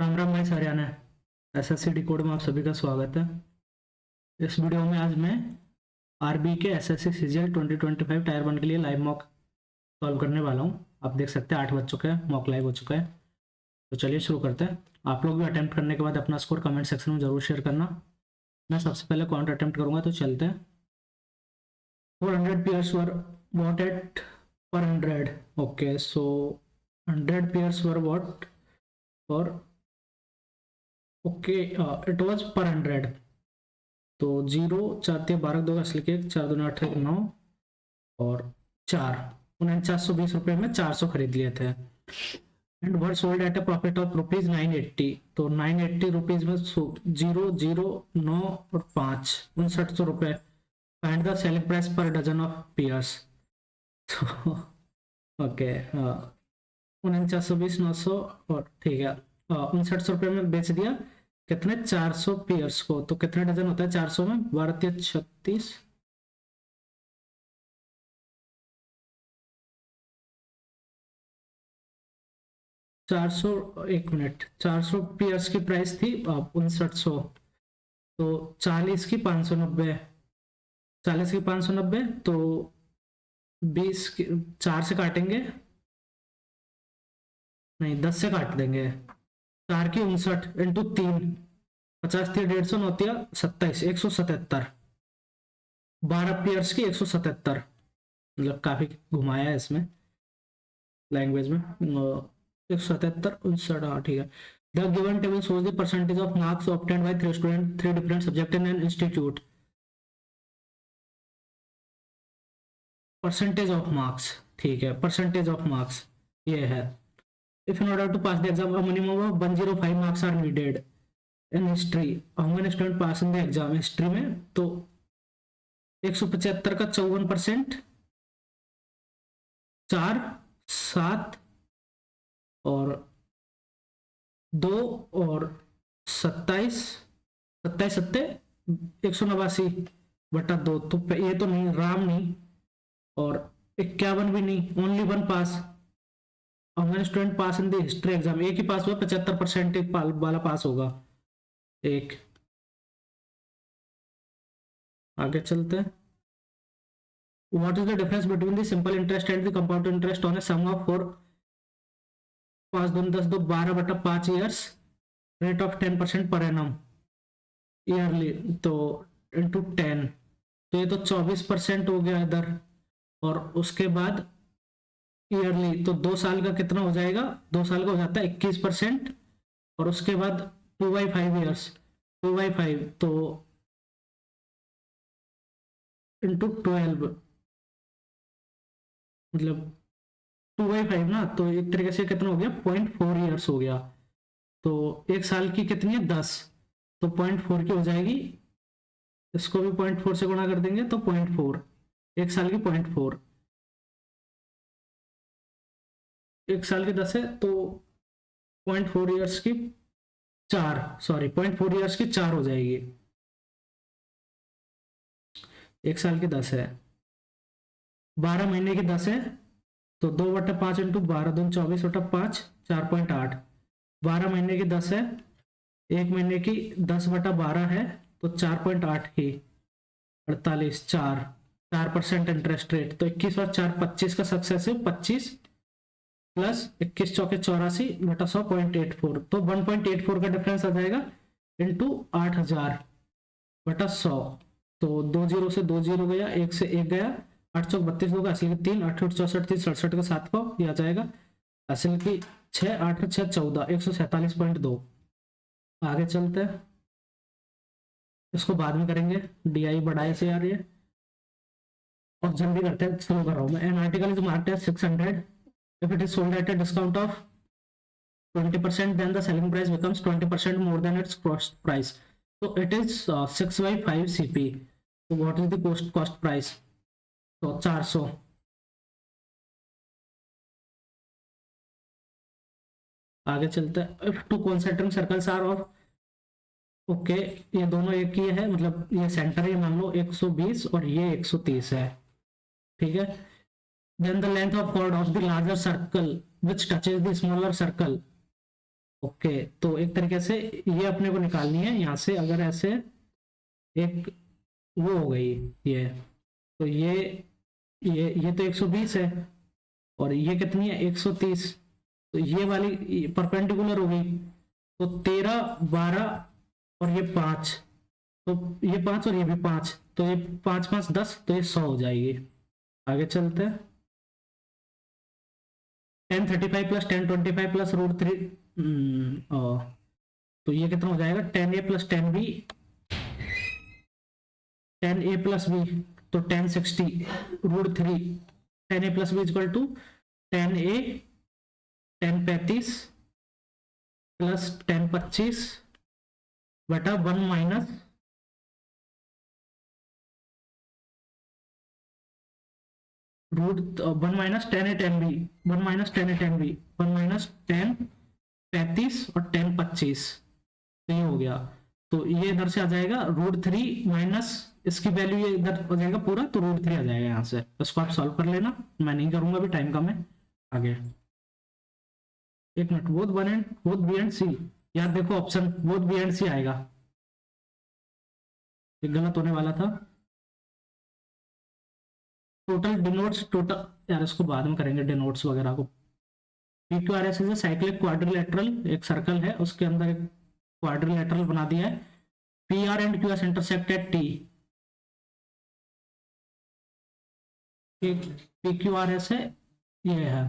राम राम भाई Haryana SSC decode में आप सभी का स्वागत है। इस वीडियो में आज मैं आरबी के एसएससी सीजीएल 2025 टायर 1 के लिए लाइव मॉक सॉल्व करने वाला हूं। आप देख सकते हैं 8 बज चुके हैं, मॉक लाइव हो चुका है। तो चलिए शुरू करते हैं। आप लोग भी अटेम्प्ट करने के बाद अपना स्कोर कमेंट सेक्शन में जरूर शेयर करना। मैं सबसे पहले काउंट अटेम्प्ट करूंगा, तो चलते हैं। 400 पेयर्स वर वॉट एट पर 100। Okay, so 100 pairs were what for, okay, it was पर 100। तो 0 4 3 12 2 असली के 4 2 8 9 और 4 4920 रुपये में 400 खरीद लिए थे। And were sold at A profit of rupees 980। तो 980 रुपीज में 0 0 9 और 5 5900 रुपये। Find the selling price per dozen of pears. तो ओके, 4920 900 और ठीक है 5900 रुपये में बेच दिया। कितने? 400 पियर्स को। तो कितने डजन होता है 400 में? 12 36 400। एक मिनट, 400 पियर्स की प्राइस थी 5900। तो 40 की 590, 40 की 590 तो 20 की 4 से काटेंगे, नहीं 10 से काट देंगे। 4 की 59 इंटू 3, 50 थी 150 होती है 27 177। 12 पियर्स की 177, मतलब काफी घुमाया है इसमें लैंग्वेज में। 177 59, हाँ ठीक है। The given table shows the percentage of marks obtained by three students, three different subject in an institute. Percentage of marks, ठीक है, परसेंटेज ऑफ मार्क्स ये है। If in order to pass the exam a minimum of 105 marks are needed in history, how many student pass in the exam? History में तो 175 का 54%, 4 7 और 2 और 27, 27 सत्ते 189/2। तो ये तो नहीं, राम नहीं और 51 भी नहीं, ओनली 1 पास। हमारे student pass in the history exam, एक ही पास हुआ, 75% एक वाला पास होगा एक। आगे चलते हैं। What is the difference between the simple interest and the compound interest on a sum of 4 5 2 10 2 12/5 years, rate of 10% per annum yearly. तो इंटू 10, तो ये तो 24% हो गया इधर। और उसके बाद ईयरली, तो 2 साल का कितना हो जाएगा? 2 साल का हो जाता है 21%। और उसके बाद 2/5 ईयर्स, 2/5 तो इंटू 12, मतलब 2/5 ना, तो एक तरीके से कितना हो गया? 0.4 ईयर्स हो गया। तो एक साल की कितनी है? 10, तो 0.4 की हो जाएगी। इसको भी 0.4 से गुणा कर देंगे तो 0.4, एक साल की 0.4, एक साल की 10 है तो 0.4 ईयर्स की 4, सॉरी 0.4 ईयर्स की 4 हो जाएगी। एक साल की 10 है, 12 महीने की 10 है, तो 2/5 इंटू 12 2 24/5 4.8। 12 महीने की 10 है, एक महीने की 10/12 है, तो 4.8 की 48 4, 4% इंटरेस्ट रेट। तो 21 और 4 25 का सक्सेसिव 25 प्लस 21 चौके 84/100 0.84, तो 1.84 का डिफरेंस आ जाएगा इंटू 8000/100। तो 2 जीरो से 2 जीरो गया, 1 से 1 गया, 8 चौक 32 होगा, असल की 3 8 64 30 67 का 7 को यह आ जाएगा। असल की 6 8 6 14 147.2। आगे चलते हैं, इसको बाद में करेंगे, DI बढ़ाए से यार ये, और जल्दी करते हैं, स्लो कर रहा हूँ मैं। An article is marked as 600 if it is sold at a discount of 20%, then the selling price becomes 20% more than its cost price. So it is 6/5 CP. So what is the cost price? So 400। आगे चलते हैं। if two concentric circles are of, okay, ये दोनों एक ही है, मतलब ये centre है, मान लो 120 और ये 130 है, ठीक है। then the length of chord of the larger circle which touches the smaller circle okay, तो एक तरीके से ये अपने को निकालनी है यहाँ से। अगर ऐसे एक वो हो गई ये, तो ये तो 120 है, और ये कितनी है 130, तो ये वाली परपेंडिकुलर हो गई। तो 13, 12 और ये 5, तो ये 5 और ये भी 5, तो ये 5 5 10, तो ये 100 हो जाएगी। आगे चलते हैं। 1035 प्लस 1025 प्लस √3, तो ये कितना हो जाएगा 10a plus 10b, 10a plus b, तो 1060 √3, 10a plus b equal to 10a 1035 plus 1025 बटा 1 minus root 1 minus 10a 10b, 1 minus 10a 10b, 1 minus 1035 और 1025, तो ये हो गया। तो ये इधर से आ जाएगा √3 माइनस इसकी वैल्यू ये इधर हो जाएगा पूरा, तो √3 आ जाएगा यहाँ से। इसको आप सॉल्व कर लेना, मैं नहीं करूंगा अभी, टाइम कम है। आगे एक मिनट, बोथ बी एंड सी, यार देखो ऑप्शन बोथ बी एंड सी आएगा, ये गलत होने वाला था। टोटल डिनोट्स टोटल, यार इसको बाद में करेंगे डिनोट्स वगैरह को। PQRS इज साइक्लिक क्वाड्रिलेटरल, एक सर्कल है उसके अंदर एक क्वाड्रिलेटरल बना दिया है। PR and QS intersect at T। एक PQRS है, ये है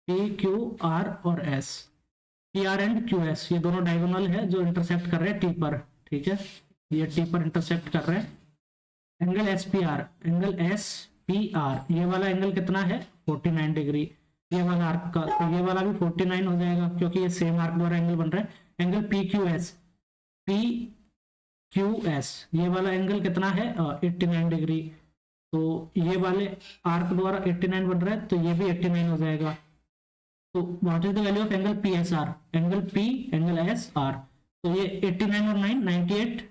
PQR और S। PR एंड QS ये दोनों डायगोनल है जो इंटरसेक्ट कर रहे हैं T पर, ठीक है, ये T पर इंटरसेक्ट कर रहे हैं। एंगल SPR, एंगल SPR, ये वाला एंगल कितना है 49 डिग्री, ये वाला आर्क का, तो ये वाला भी 49 हो जाएगा क्योंकि ये सेम आर्क द्वारा एंगल बन रहा है। एंगल PQS, ये वाला एंगल कितना है 89 डिग्री, तो ये वाले आर्क द्वारा 89 बन रहा है, तो ये भी 89 हो जाएगा। तो what is the value of angle PSR, angle P angle SR, तो ये 89 और 9 98,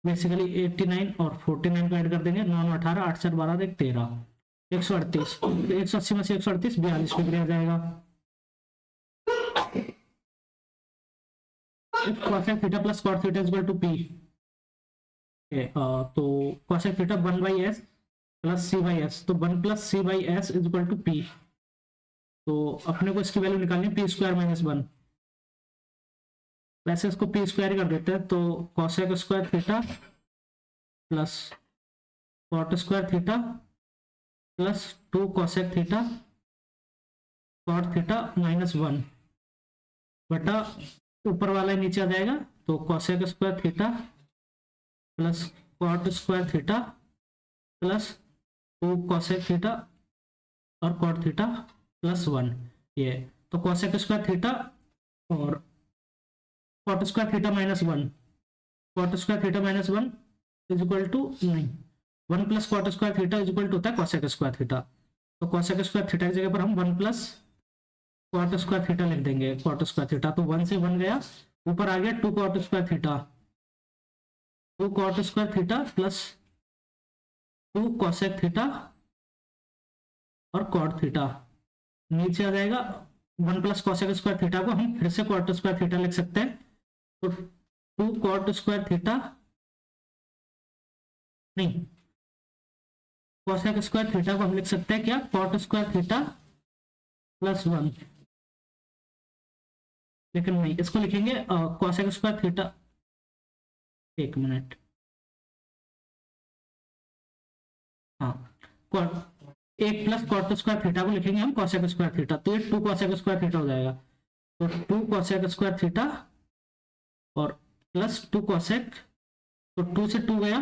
बेसिकली 89 और 49 को ऐड कर देंगे, 9 18, 8 4 12 13, 138, 180 में से 138 42 डिग्री आ जाएगा। cosec theta plus cot theta equal to P, तो cosec theta 1/s plus c/s, तो 1 plus c/s equal to P। तो अपने को इसकी वैल्यू निकालनी है p² - 1, वैसे इसको p² कर देते हैं, तो cosec² theta plus cot² theta plus 2 cosec theta cot theta -1 बटा ऊपर वाला नीचे आ जाएगा, तो cosec² theta plus cot² theta plus 2 cosec theta और cot थीटा +1, ये तो cosec² थीटा और cot² theta -1, cot² theta -1 is equal to 9, 1 plus cot² theta is equal to होता है cosec² थीटा, तो cosec² थीटा की जगह पर हम 1 प्लस cot² थीटा लिख देंगे। cot² थीटा तो 1 से 1 गया, ऊपर आ गया 2 cot² theta, 2 cot² theta plus 2 cosec theta और cot थीटा, नीचे आ जाएगा 1 प्लस cosec² थीटा को हम फिर से cot² थीटा लिख सकते हैं, तो 2 cot² थीटा नहीं, cosec² थीटा को हम लिख सकते हैं क्या cot² थीटा +1, लेकिन नहीं, इसको लिखेंगे cosec² थीटा, एक मिनट, हाँ, 1 प्लस cot² थीटा को लिखेंगे हम cosec² थीटा, तो ये 2 cosec² थीटा हो जाएगा, तो 2 cosec² थीटा और प्लस 2 cosec, तो 2 से 2 गया,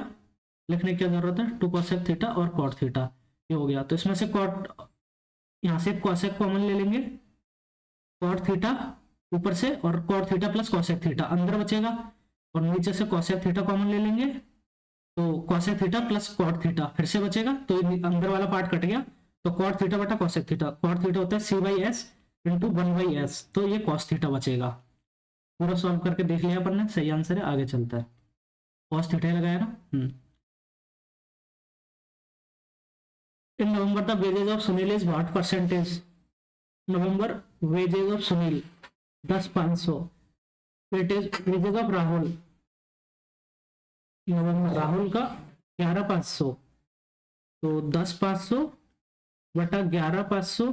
लिखने की क्या जरूरत है, 2 cosec थीटा और cot थीटा, ये हो गया। तो इसमें से cot, यहाँ से cosec कॉमन ले लेंगे, cot थीटा ऊपर से और cot theta plus cosec theta अंदर बचेगा, और नीचे से cosec थीटा कॉमन ले लेंगे, तो cosec theta plus cot theta फिर से बचेगा, तो अंदर वाला पार्ट कट गया, तो cot थीटा बटा cosec थीटा, cot थीटा होता है c/s इंटू 1/s, तो ये cos थीटा बचेगा। पूरा सॉल्व करके देख लिया अपन ने, सही आंसर है, आगे चलता है। cos थीटा लगाया ना। In November, the wages of Sunil is what percentage? November wages of Sunil 10,500. It is wages of Rahul November, Rahul का 11,500, तो 10,500 बटा 11,500,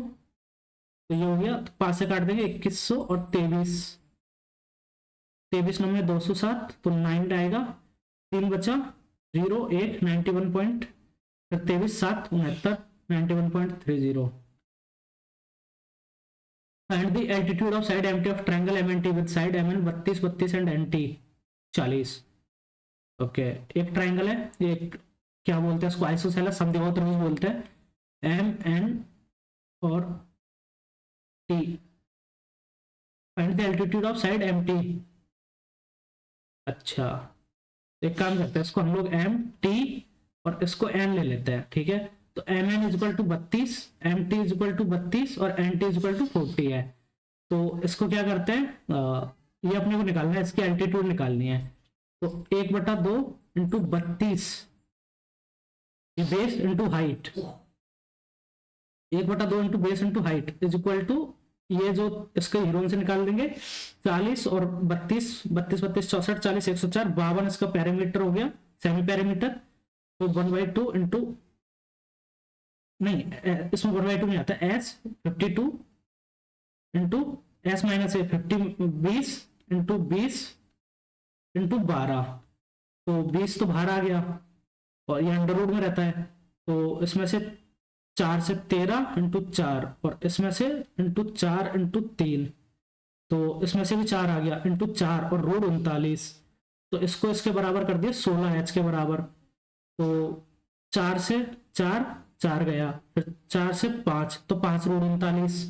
तो ये हो गया, तो 5 से काट देंगे 2,100 और 23 नंबर 207, तो 9 आएगा, 3 बचा 0 8 91 पॉइंट, फिर 23 7 69 91.30. Find the altitude of side MT of triangle MNT with side MN 32 32 and NT 40. Okay, एक ट्रायंगल है, एक क्या बोलते हैं इसको, आइसोसेलेस समद्विबाहु त्रिभुज बोलते हैं, एम एन और T. Find the altitude of side MT. अच्छा, एक काम करते हैं, इसको हम लोग एम टी और इसको एन ले लेते हैं, ठीक है. तो M N equal to 32, M T equal to 32 और एन टी इजल टू 40 है. तो इसको क्या करते हैं, ये अपने को निकालना है, इसकी एल्टीट्यूड निकालनी है. तो 1/2 into 32 base into height, 1/2 into base into height is equal to, ये जो इसके हीरोइन से निकाल देंगे 40 और 32 32 32 64 40 104 52 इसका पैरामीटर हो गया, सेमी पैरामीटर. तो 1/2 इंटू, नहीं इसमें 1/2 नहीं आता, एस 52 इंटू एस माइनस ए 20 इंटू 20 इंटू 12, तो 20 तो बाहर आ गया और ये अंडर रूट में रहता है, तो इसमें से 4 से 13 इंटू 4 और इसमें से इंटू 4 इंटू 3, तो इसमें से भी 4 आ गया इंटू 4 और रूट 39, तो इसको इसके बराबर कर दिया 16H के बराबर. तो 4 से 4 4 गया, फिर 4 से 5 तो 5 रूट 39,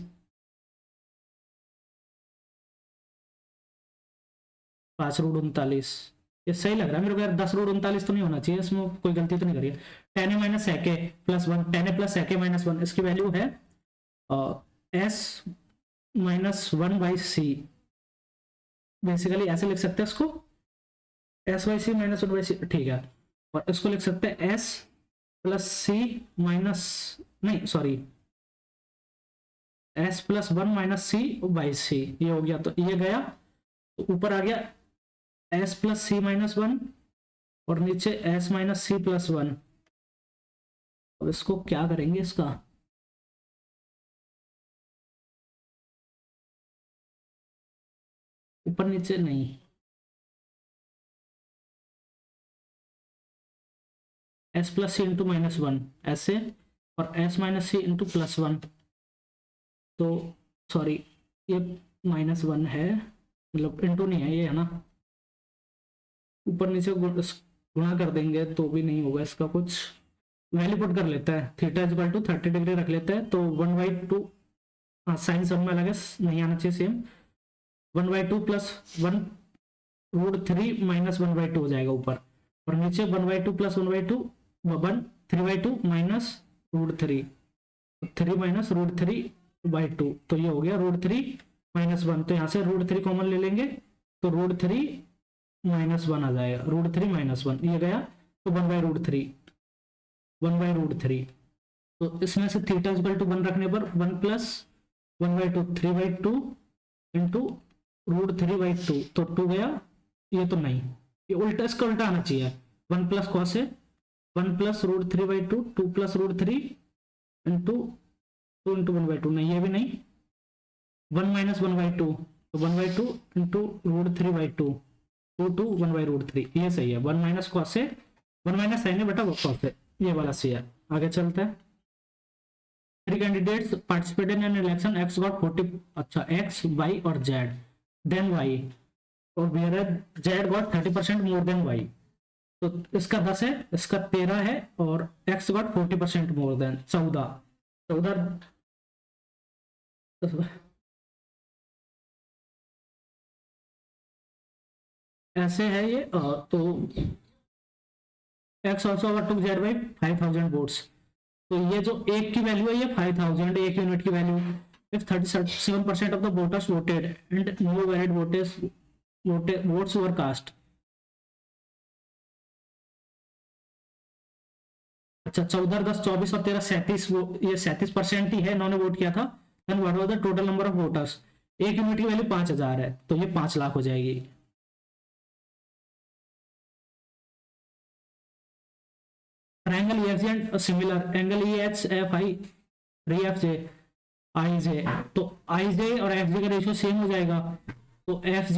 5 रूट 39. ये सही लग रहा है मेरे को यार, 10 रूट 39 तो नहीं होना चाहिए, इसमें कोई गलती तो नहीं करी है. Tan A minus sec A plus 1, tan A plus sec A minus 1, इसकी वैल्यू है S minus 1 by C. Basically ऐसे लिख सकते हैं इसको, S by C minus 1 by C, ठीक है. और इसको लिख सकते हैं एस प्लस सी माइनस, नहीं sorry, S plus 1 minus C by C, ये हो गया. तो ये गया, तो ऊपर आ गया एस प्लस सी माइनस 1 और नीचे एस माइनस सी प्लस 1. अब इसको क्या करेंगे, इसका ऊपर नीचे नहीं, एस प्लस सी इंटू माइनस 1 ऐसे, और एस माइनस सी इंटू प्लस 1, तो सॉरी ये -1 है, मतलब इंटू नहीं है ये, है ना. ऊपर नीचे गुणा कर देंगे तो भी नहीं होगा, इसका कुछ वैल्यू पुट कर लेता है, थीटा इक्वल टू 30 डिग्री रख लेते हैं. तो 1/2, साइन सब में अलग है, नहीं आना चाहिए सेम. 1/2 प्लस 1 रूट 3 माइनस 1/2 हो जाएगा ऊपर, और नीचे 1/2 plus 1/2 1 3/2 minus root 3, 3 minus root 3/2, तो ये हो गया रूट 3 माइनस 1. तो यहाँ से रूट 3 कॉमन ले लेंगे, तो रूट 3 माइनस 1 आ जाएगा, रूट 3 माइनस 1 ये गया, तो 1/√3 1/√3. तो इसमें से थीटा इक्वल टू 1 रखने पर 1 प्लस 1/2 3/2 इंटू रूट 3/2, तो 2 गया, ये तो नहीं, ये उल्टा, इसका उल्टा आना चाहिए, 1 प्लस कॉस है 1 plus root 3/2 2 plus root 3 into 2 into 1/2, नहीं ये भी नहीं, 1 माइनस 1/2, तो 1/2 इंटू रूट 3/2 2 टू 1/√3, ये सही है. 1 माइनस कॉस से 1 माइनस साइन है बेटा कॉस है, ये वाला सही है. आगे चलते हैं. 3 candidates participated in election, X got 40, अच्छा एक्स वाई और जेड, देन वाई, और Z got 30% more than Y. तो इसका 10 है, इसका 13 है, और एक्स गॉट 40% मोर देन 14 ऐसे है ये. तो x also overtook Z by 5,000 votes. तो ये जो एक की वैल्यू है ये 5,000, एक यूनिट की value. If 37% of the voters voted and no valid votes were cast. अच्छा 14 10 24 और 13 37, वो ये 37% ही है इन्होंने वोट किया था. Then what was the total number of voters. एक यूनिट की वैल्यू 5,000 है तो ये 5 लाख हो जाएगी। Triangle EFG and similar angle EHFI REFJ IJ, तो IJ और FG का रेशियो सेम हो जाएगा, तो FG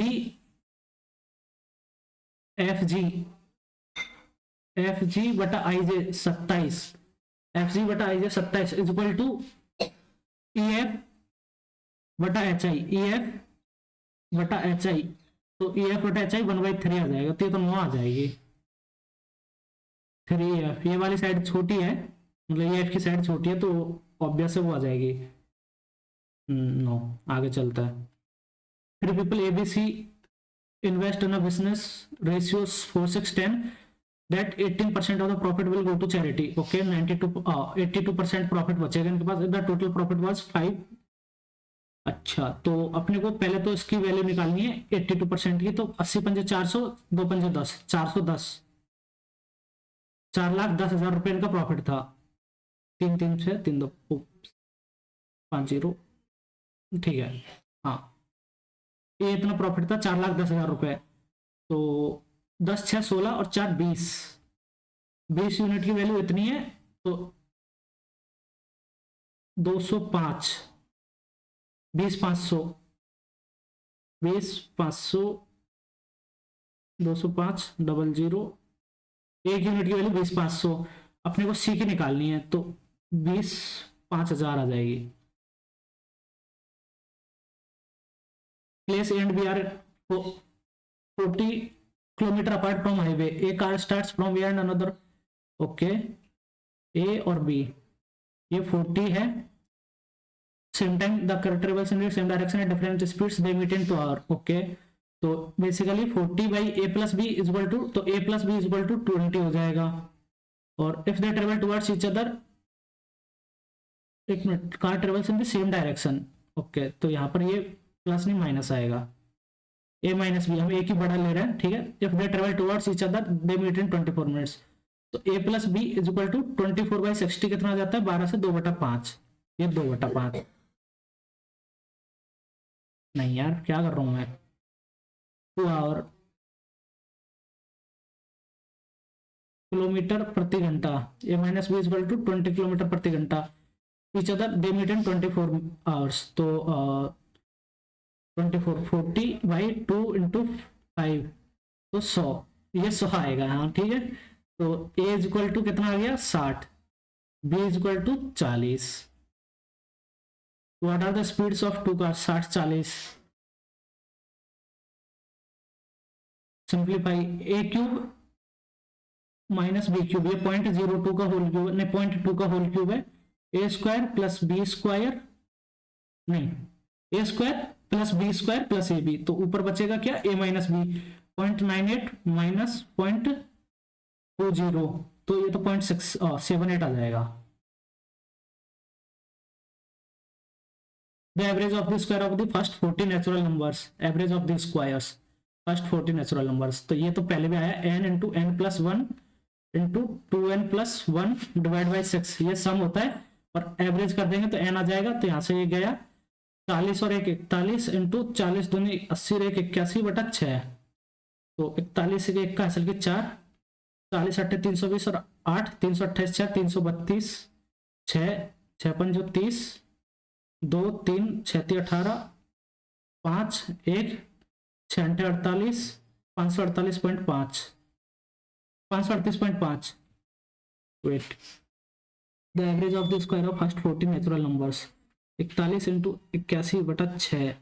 बटा IJ 27, FG बटा IJ 27 is equal to EF बटा HI, EF बटा HI, तो EF बटा HI 1/3 आ जाएगा, तो ये तो 9 आ जाएगी। 3F ये वाली साइड छोटी है, मतलब EF की साइड छोटी है तो ऑब्वियस है वो आ जाएगी 9। आगे चलता है। 3 people ABC invest in a business, ratios 4:6:10, that 18% of the profit will go to charity, okay, 82% profit बचेगा इनके पास, the total profit was 5। अच्छा, तो अपने को पहले तो इसकी वैल्यू निकालनी है 82% की, तो 80 पंजे 400, 2 पंजे 10, 410, 4,10,000 रुपए इनका प्रॉफिट था। 3 3 से 3 2 5 0, ठीक है। हाँ, ये इतना प्रॉफिट था 4,10,000 रुपए, तो 10 6 16 और 4 20, 20 यूनिट की वैल्यू इतनी है, तो 205, 20 500, 20 500, 205 00, एक यूनिट की वैल्यू 20 500, अपने को सी की निकालनी है, तो 20 5,000 आ जाएगी। Place and B are 40 kilometre apart from highway, a car starts from way and another, okay, A और बी, ये 40 है, same time the car travels in same direction at different speeds, they meet in 2 hour, okay. तो basically 40 by A plus B is equal to, तो A plus B is equal to 20 हो जाएगा। और if they travel towards each other, एक minute, car travels in the same direction, okay, तो यहाँ पर ये प्लस नहीं माइनस आएगा, ए माइनस बी, हम एक ही बड़ा ले रहे हैं, ठीक है। If they travel towards each other they meet in 24 minutes, तो A plus B is equal to 24/60 कितना आ जाता है, 12 से 2/5, ये 2/5। नहीं यार, क्या कर रहा हूं मैं, 2 आवर किलोमीटर प्रति घंटा, A minus B is equal to 20 kilometre प्रति घंटा, each other they meet in 24 hours, तो 24 40/2 × 5, तो 100, ये 100 आएगा, हाँ ठीक है। तो ए इज इक्वल टू कितना आ गया 60, B is equal to 40। What are the speeds of two car, 60 40, simplify, A cube minus B cube, ये 0.02 का होल क्यूब नहीं, 0.2 का होल क्यूब है, A square plus B square, नहीं, A square plus B square plus A B, तो ऊपर बचेगा क्या, ए माइनस बी, 0.98 माइनस 0.20, तो ये तो 0.678 आ जाएगा। The average of the square of the first 40 natural numbers, average of the squares first 40 natural numbers, तो ये तो पहले भी आया, n into N plus 1 into 2n plus 1 divide by 6, ये सम होता है, और एवरेज कर देंगे तो n आ जाएगा, तो यहाँ से ये गया 40 और 1 41 इंटू 40 दूनी 80 और 1 81/6, तो 41 1 का असल की 4, 40 8 320 और 8 328 6 332 6 6 5 30, 2 3 6 18 5 1 6 48 548.5, 538.5, wait, the average of the square of first 40 natural numbers, 41 into 81/6,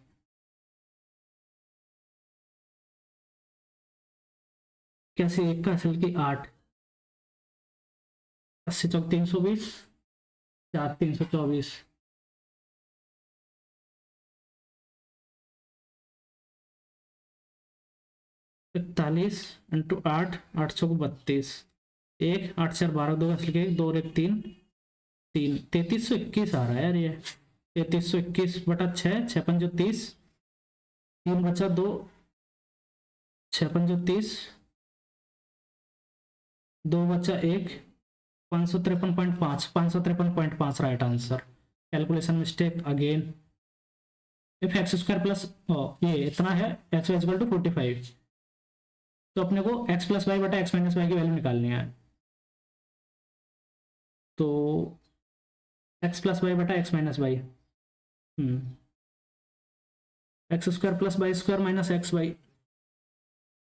81 1 का असल की 8, 80 चौक 320, 4 324, 41 इंटू 8 8 चौक 32, 1 8 4 12 2 असल के 2 और 1 3 3, 3321 आ रहा है यार, ये 3321/6, 6 5 30, 3 बचा 2, 6 5 30, 2 बचा 1, 553.5, 553.5 right answer, calculation mistake again. If x square plus ये इतना है एक्स वाई इक्वल टू 45, तो अपने को एक्स प्लस वाई बटा एक्स माइनस वाई की वैल्यू निकालनी है। तो एक्स प्लस वाई बटा X minus Y, X square plus Y square minus X Y,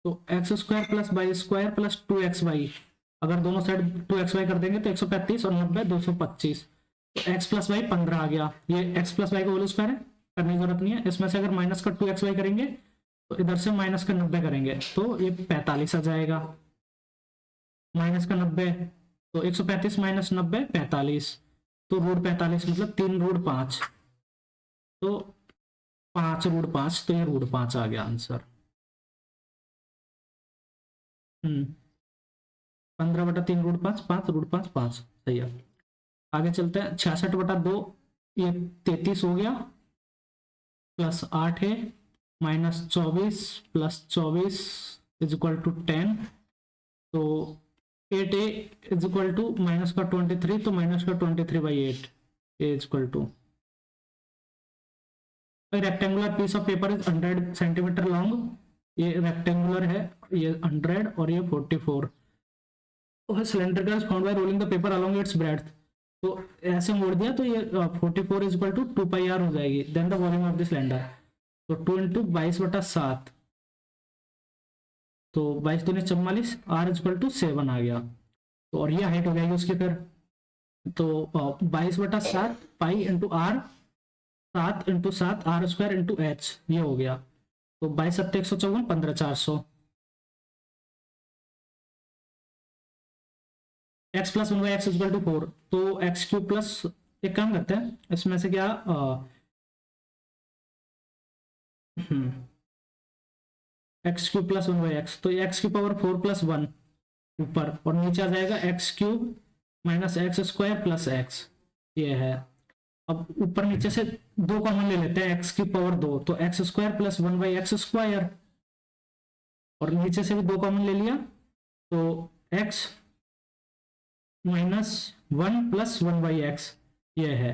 तो X square plus Y square plus 2xy, अगर दोनों साइड 2xy कर देंगे तो 135 और 90 225, तो x प्लस वाई 15 आ गया। ये x प्लस वाई का होल स्क्वायर है, करने की जरूरत नहीं है। इसमें से अगर माइनस का 2xy करेंगे तो इधर से माइनस का 90 करेंगे तो ये 45 आ जाएगा। माइनस का 90 तो 135 माइनस 90 45, तो रूट 45 मतलब 3 रूट 5, तो 5 रूट 5, तो ये रूट 5 आ गया आंसर। 15/3 रूट 5, 5 रूट 5 5, सही है। आगे चलते हैं। 66/2 ये 33 हो गया, प्लस 8 है, minus 24 plus 24 is equal to 10, तो 8a is equal to minus का 23, तो माइनस का 23/8 is equal to rectangular piece of paper is 100 centimetre long. ये रेक्टेंगुलर है, ये 100 और ये 44। Cylindrical is found by rolling the paper along its breadth, तो ऐसे मोड़ दिया तो ये 44 इज इक्वल टू 2πr हो जाएगी। Then the volume of the cylinder, तो 2 इंटू 22/7, तो 22 दूनी 44, r इज इक्वल टू 7 आ गया। तो और ये हाइट हो जाएगी उसकी फिर, तो 22/7 pi into r, 7 into 7 r square into h, ये हो गया। तो 22 7 154, 15 400। X plus 1 by x equal to 4, तो एक्स क्यूब प्लस, एक काम करते हैं इसमें से क्या x cube plus 1 by x, तो एक्स की पावर 4 प्लस 1 ऊपर, और नीचे आ जाएगा x cube minus x square plus x, ये है। अब ऊपर नीचे से 2 कॉमन ले लेते हैं, एक्स की पावर 2, तो X square plus 1 by x square, और नीचे से भी 2 कॉमन ले लिया, तो x minus 1 plus 1 by x, ये है।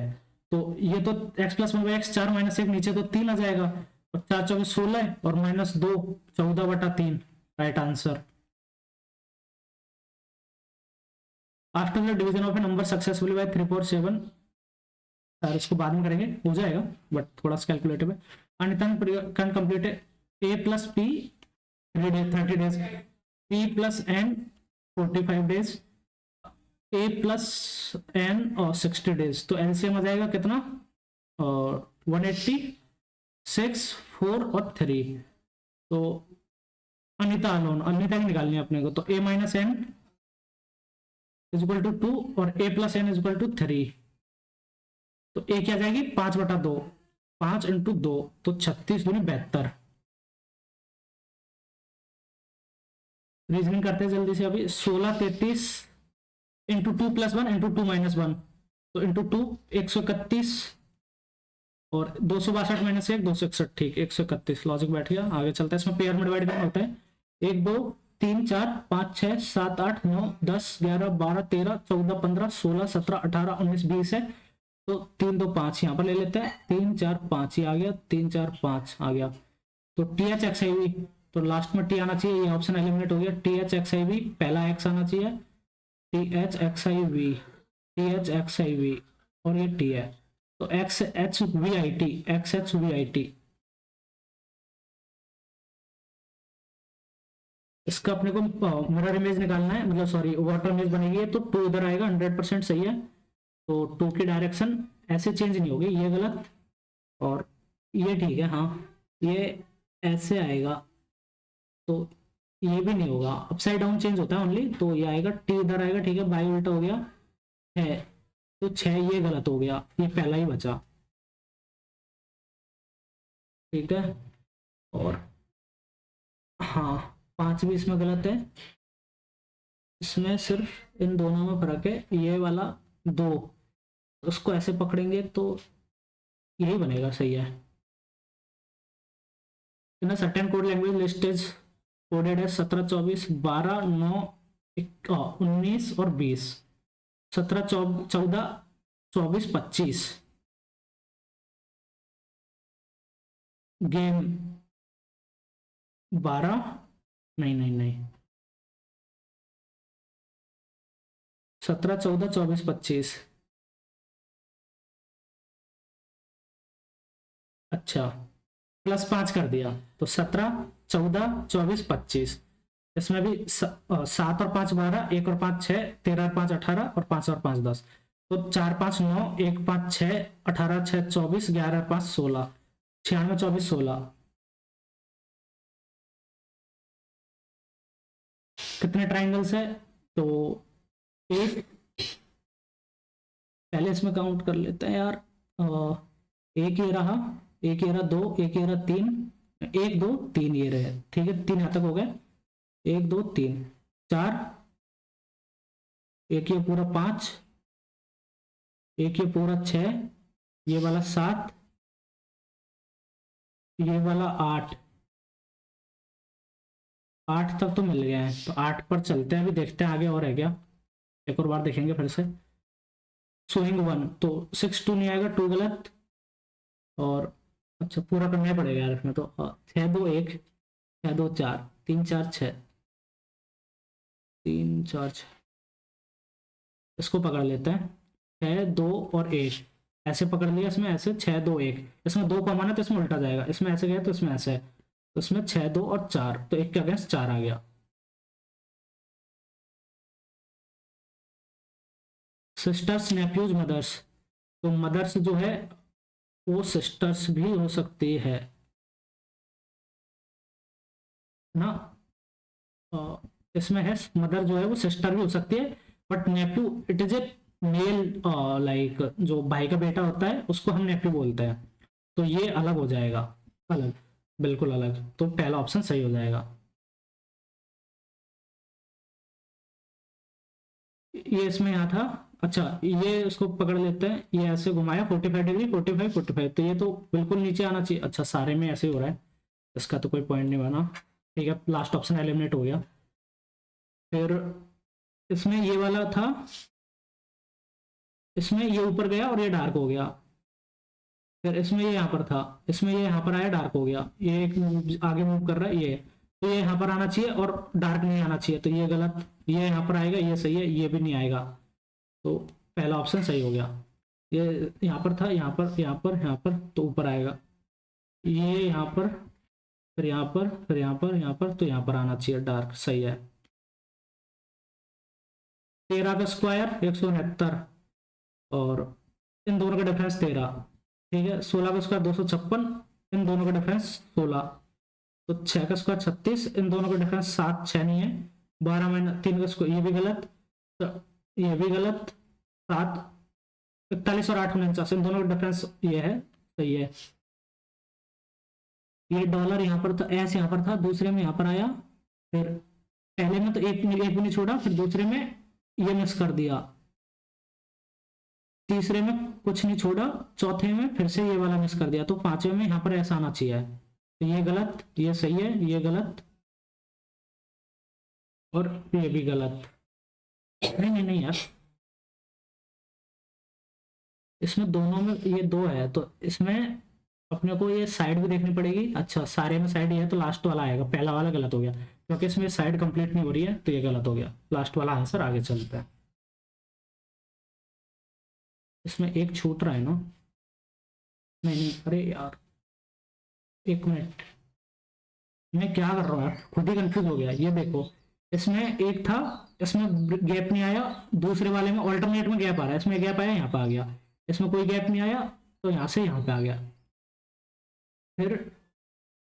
तो ये तो x plus 1 by x, 4 minus 1 नीचे तो 3 आ जाएगा, और 4 24 16 और minus 2 14/3, right answer. After the division of a number successfully by 3 4 7, sir इसको बाद में करेंगे, हो जाएगा बट थोड़ा सा कैलकुलेटिव है। अनितन can complete A plus P 30 days, P plus N 45 days, A plus N और 60 डेज, तो एलसीएम आ जाएगा कितना, 180 6 4 और 3, तो अनिता अलोन, अनिता की निकालनी है अपने को, तो a minus n is equal to 2 और a plus n is equal to 3, तो a क्या जाएगी 5/2, 5 इंटू 2, तो 36 दूनी 72। रीजनिंग करते हैं जल्दी से अभी। 16 33 इंटू 2 प्लस 1 इंटू 2 माइनस 1, तो इंटू 2 131, और 262 माइनस 1 261, ठीक 131, लॉजिक बैठ गया। आगे चलता है, इसमें पेयर में डिवाइड करना होता है, 1 2 3 4 5 6 7 8 9 10 11 12 13 14 15 16 17 18 19 20 है, तो 3 2 5 यहाँ पर ले लेते हैं, 3 4 5 ही आ गया, 3 4 5 आ गया। तो T H X I V, तो लास्ट में टी आना चाहिए, ये ऑप्शन एलिमिनेट हो गया। T H X I V पहला एक्स आना चाहिए, T H X I V, T H X I V, और ये टी है, तो X H V I T, X H V I T. इसका अपने को मिरर इमेज निकालना है, मतलब सॉरी वाटर इमेज बनेगी, तो 2 इधर आएगा, 100% सही है। तो 2 की डायरेक्शन ऐसे चेंज नहीं होगी, ये गलत और ये ठीक है, हाँ ये ऐसे आएगा, तो ये भी नहीं होगा, अपसाइड डाउन चेंज होता है ओनली, तो ये आएगा टी इधर आएगा, ठीक है, बाई उल्टा हो गया है, तो 6 ये गलत हो गया, ये पहला ही बचा, ठीक है। और हाँ 5 भी इसमें गलत है, इसमें सिर्फ इन दोनों में फर्क है, ये वाला 2 उसको ऐसे पकड़ेंगे तो यही बनेगा, सही है। In certain code language list is coded है 17 24 12 9 19 और 20, 17 14 24 25, गेम 12, नहीं नहीं नहीं, 17, 14, 24, 25। अच्छा, +5 कर दिया तो 17, 14, 24, 25। इसमें भी 7 और 5 12, 1 और 5 6, 13 और 5 18, और 5 और 5 10। तो 4 5 9, 1 5 6, 18 6 24, 11 5 16, 96 24 16। कितने ट्राइंगल्स है? तो एक, पहले इसमें काउंट कर लेते हैं यार। एक ये रहा, एक ये रहा, दो, एक ये रहा, तीन, एक दो तीन ये रहे, ठीक है, तीन यहाँ तक हो गए। एक दो तीन, चार, एक ये पूरा पांच, एक ये पूरा छह, ये वाला सात, ये वाला आठ। आठ तक तो मिल गया है, तो आठ पर चलते हैं, अभी देखते हैं आगे और है क्या। एक और बार देखेंगे फिर से। सोइंग वन, तो 6 2 नहीं आएगा, 2 गलत। और अच्छा, पूरा करना ही पड़ेगा यार इसमें तो। 6 2 1, 6 2 4, 3 4 6, 3 4 6। इसको पकड़ लेते हैं, 6 2 और 1। ऐसे पकड़ लिया इसमें, ऐसे 6 2 1। इसमें दो कमाना तो इसमें उल्टा जाएगा, इसमें ऐसे गया तो इसमें ऐसे है, तो इसमें 6 2 और 4, तो एक के अगेंस्ट 4 आ गया। सिस्टर्स नेफ्यूज मदर्स, तो मदर्स जो है वो सिस्टर्स भी हो सकती है ना। इसमें है मदर जो है वो सिस्टर भी हो सकती है, but nephew it is a male, like जो भाई का बेटा होता है उसको हम नेफ्यू बोलते हैं, तो ये अलग हो जाएगा। अलग, बिल्कुल अलग, तो पहला ऑप्शन सही हो जाएगा। ये इसमें यहाँ था। अच्छा, ये इसको पकड़ लेते हैं, ये ऐसे घुमाया 45 डिग्री, 45 45, तो ये तो बिल्कुल नीचे आना चाहिए। अच्छा, सारे में ऐसे ही हो रहा है, इसका तो कोई पॉइंट नहीं बना। ठीक है, लास्ट ऑप्शन एलिमिनेट हो गया। फिर इसमें ये वाला था, इसमें ये ऊपर गया और ये डार्क हो गया। फिर इसमें ये यहाँ पर था, इसमें ये यहाँ पर आया, डार्क हो गया। ये एक आगे मूव कर रहा है ये, तो ये यहाँ पर आना चाहिए और डार्क नहीं आना चाहिए, तो ये गलत। ये यहाँ पर आएगा, ये सही है, ये भी नहीं आएगा, तो पहला ऑप्शन सही हो गया। ये यहाँ पर था, यहाँ पर, यहाँ पर, यहाँ पर, तो ऊपर आएगा। ये यहाँ पर, फिर यहाँ पर, फिर यहाँ पर, यहाँ पर, तो यहाँ पर आना चाहिए डार्क, सही है। 13 का स्क्वायर 169, और इन दोनों का डिफरेंस 13। ठीक है, 16 का स्क्वायर 256, इन दोनों का डिफरेंस 16। तो 6 का स्क्वायर 36, इन दोनों का डिफरेंस 7, 6 नहीं है। 12 माइनस 3 का स्क्वायर, ये भी गलत, तो ये भी गलत। 7, 41 और 8 49, इन दोनों का डिफरेंस ये है, सही है। ये डॉलर यहाँ पर था, एस यहाँ पर था, दूसरे में यहाँ पर आया। फिर पहले में तो एक भी नहीं छोड़ा, फिर दूसरे में ये मिस कर दिया, तीसरे में कुछ नहीं छोड़ा, चौथे में फिर से ये वाला मिस कर दिया, तो पांचवे में यहाँ पर ऐसा आना चाहिए। तो ये गलत, ये सही है, ये गलत, और ये भी गलत। नहीं नहीं नहीं यार, इसमें दोनों में ये दो है, तो इसमें अपने को ये साइड भी देखनी पड़ेगी। अच्छा, सारे में साइड ये है, तो लास्ट वाला आएगा, पहला वाला गलत हो गया, क्योंकि इसमें साइड कंप्लीट नहीं हो रही है, तो ये गलत हो गया, लास्ट वाला आंसर। आगे चलता है, इसमें एक छूट रहा है ना। नहीं नहीं, अरे यार, एक मिनट, मैं क्या कर रहा हूँ यार, खुद ही कंफ्यूज हो गया। ये देखो, इसमें एक था, इसमें गैप नहीं आया, दूसरे वाले में ऑल्टरनेट में गैप आ रहा है, इसमें गैप आया, यहाँ पे आ गया। इसमें कोई गैप नहीं आया, तो यहाँ से यहाँ पे आ गया। फिर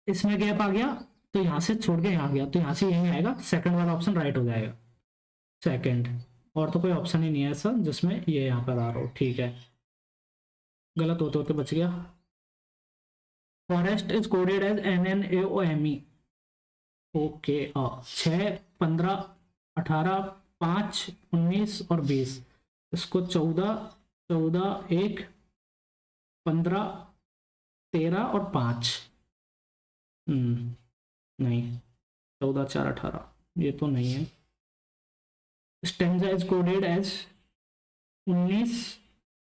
इसमें गैप आ गया, तो यहाँ से छोड़ के यहाँ गया, तो यहाँ से यहीं आएगा, सेकंड वाला ऑप्शन राइट हो जाएगा, सेकंड। और तो कोई ऑप्शन ही नहीं है ऐसा जिसमें ये यहाँ पर आ रहा हो। ठीक है, गलत होते होते बच गया। Forest is coded as NNAOME। Okay, 6 15 18 5 19 और 20, इसको 14 14 1 15 13 और 5। नहीं, 14 4 18 ये तो नहीं है। स्टेंजा इज कोडेड एज 19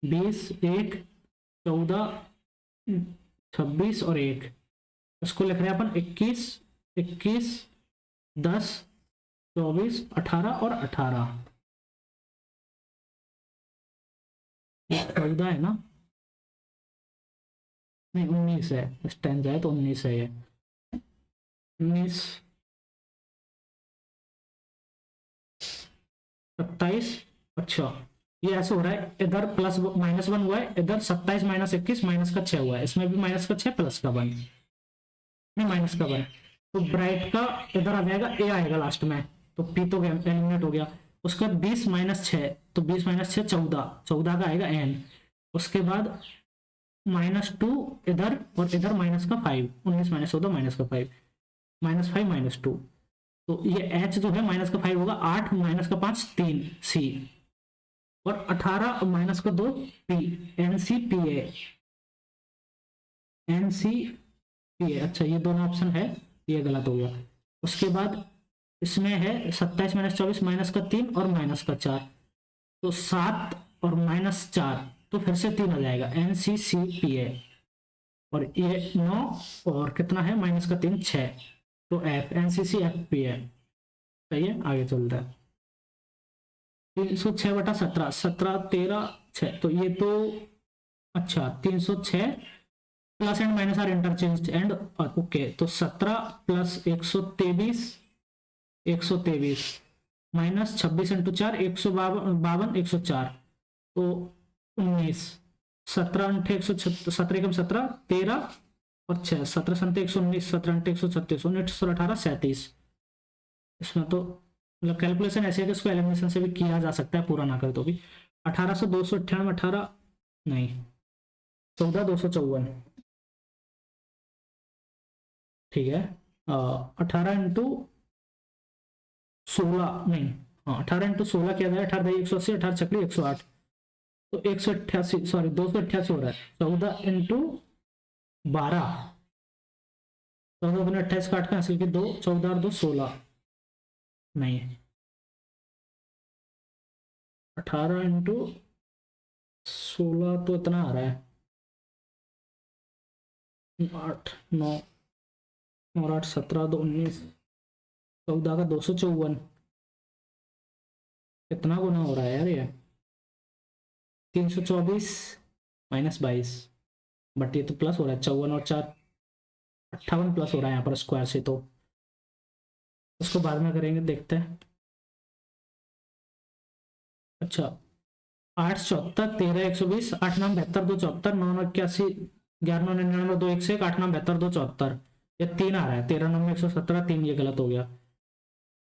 20 1 14 26 और 1। इसको लिख रहे हैं अपन 21, 10, 24, 18 और 18। 14 है ना, नहीं 19 है, स्टैंड है तो 19 है ये, 19, 27। अच्छा ये ऐसे हो रहा है, इधर प्लस -1 हुआ है, इधर 27 - 21 -6 हुआ है, इसमें भी -6 प्लस का 1, नहीं -1। तो ब्राइट का इधर आ जाएगा, ए आएगा लास्ट में, तो पी तो एलिमिनेट हो गया। उसके बाद 20 - 6, तो 20 - 6 14, 14 का आएगा एन। उसके बाद -2 इधर, और इधर -5, 19 - 14 -5, -5 -2, तो ये एच जो है -5 होगा, 8 -5 3 सी, और 18 -2 P, N C P A, N C P A. अच्छा ये दोनों ऑप्शन है, ये गलत हो गया। उसके बाद इसमें है 27 - 24 -3 और -4, तो 7 और -4, तो फिर से 3 आ जाएगा, एन सी सी पी ए, और ये 9 और कितना है -3 6, तो F, N C C F P A. सही है, आगे चलता है। 306/17, 17 13 6, तो ये तो अच्छा 306 plus and minus are interchange and okay, तो 17 प्लस 123, 123 माइनस 26 × 4 152, 104, तो 19, 17 × 17 × 17 13 और 6, 17 × 119, 17 × 136, 19 और 18 37। इसमें तो मतलब कैलकुलेशन ऐसे है कि इसको एलिमिनेशन से भी किया जा सकता है, पूरा ना करे तो भी। 18 से 298, 18 नहीं, 14 254, ठीक है। 18 × 16 नहीं, हाँ 18 × 16 किया जाए, 18 180, 18 चकरी 108, तो 188, सॉरी 288 हो रहा है। 14 × 12, 14 दूनी 28 काट का हासिल की 2, 14 और 2 16, नहीं 18 × 16 तो इतना आ रहा है, 8 9 और 8 17 2 19, 14 का 254, कितना गुना हो रहा है यार ये, 324 -22, बट ये तो प्लस हो रहा है, 54 और 4 58 प्लस हो रहा है यहाँ पर स्क्वायर से, तो उसको बाद में करेंगे, देखते हैं। अच्छा 8 74 13 120, 8 9 72 2 74, 9 9 81, 11 9 99 2 1 8 9 72 2 74, ये 3 आ रहा है, 13 9 117 3, ये गलत हो गया।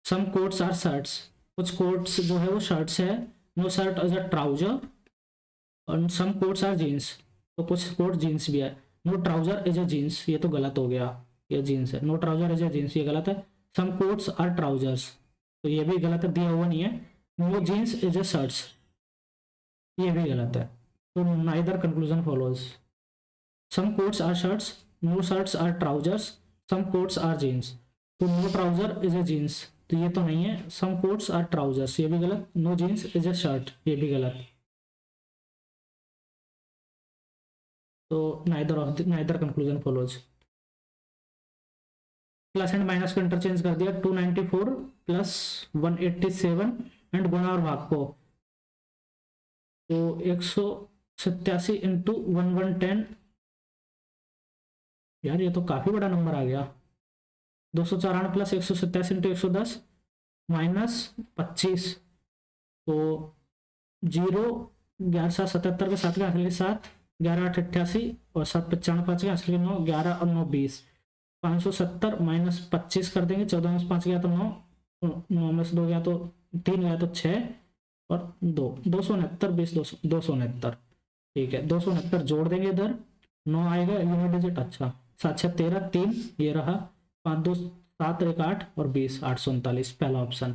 सम कोट्स आर शर्ट्स, कुछ कोट्स जो है वो शर्ट्स है, no shirt is a trouser, और सम कोट्स आर जीन्स, तो कुछ कोट जीन्स भी है। No trouser is a jeans, ये तो गलत हो गया, ये जीन्स है, no trouser is a jeans ये गलत है। सम कोट्स आर ट्राउजर्स, तो ये भी गलत है, दिया हुआ नहीं है। No jeans is a shirts, ये भी गलत है, तो neither conclusion follows. Some coats are shirts, no shirts are trousers, some coats are jeans, तो no trouser is a jeans, तो ये तो नहीं है। सम कोट्स आर ट्राउजर्स, ये भी गलत। No jeans is a shirt, ये भी गलत, तो neither conclusion follows. Plus and minus को इंटरचेंज कर दिया, 294 प्लस 187 एंड गुणा और भाग को, तो 187 × 1110, यार ये तो काफी बड़ा नंबर आ गया। 294 प्लस 187 × 110 -25, तो 0 11 7 77 के 7 के हासिल के 7, 11 8 88 और 7 95 5 के हासिल के 9, 11 और 9 20, 570 -25 कर देंगे, 14 में से 5 गया तो 9, 9 में से 2 गया तो 3 गया तो 6 और 2, 269 20 269, ठीक है 269 जोड़ देंगे, इधर 9 आएगा यूनिट डिजिट। अच्छा 7 6 13 3, ये रहा 5 2 7 1 8 और 20 839, पहला option.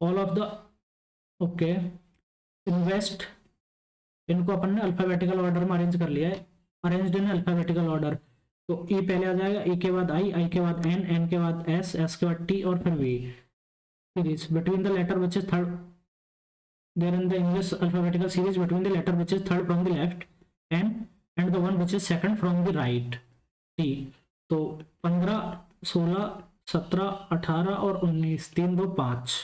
All of the okay invest, इनको अपन ने अल्फाबेटिकल ऑर्डर में अरेंज कर लिया है, अरेंज्ड इन अल्फाबेटिकल ऑर्डर, तो ई पहले आ जाएगा, ई के बाद आई के बाद एन, एन के बाद एस, एस के बाद टी और फिर V. Series between the letter which is third, there in the English alphabetical series between the letter which is third from the left, N and the one which is second from the right T. तो 15, 16, 17, 18 और 19, 3, 2, 5,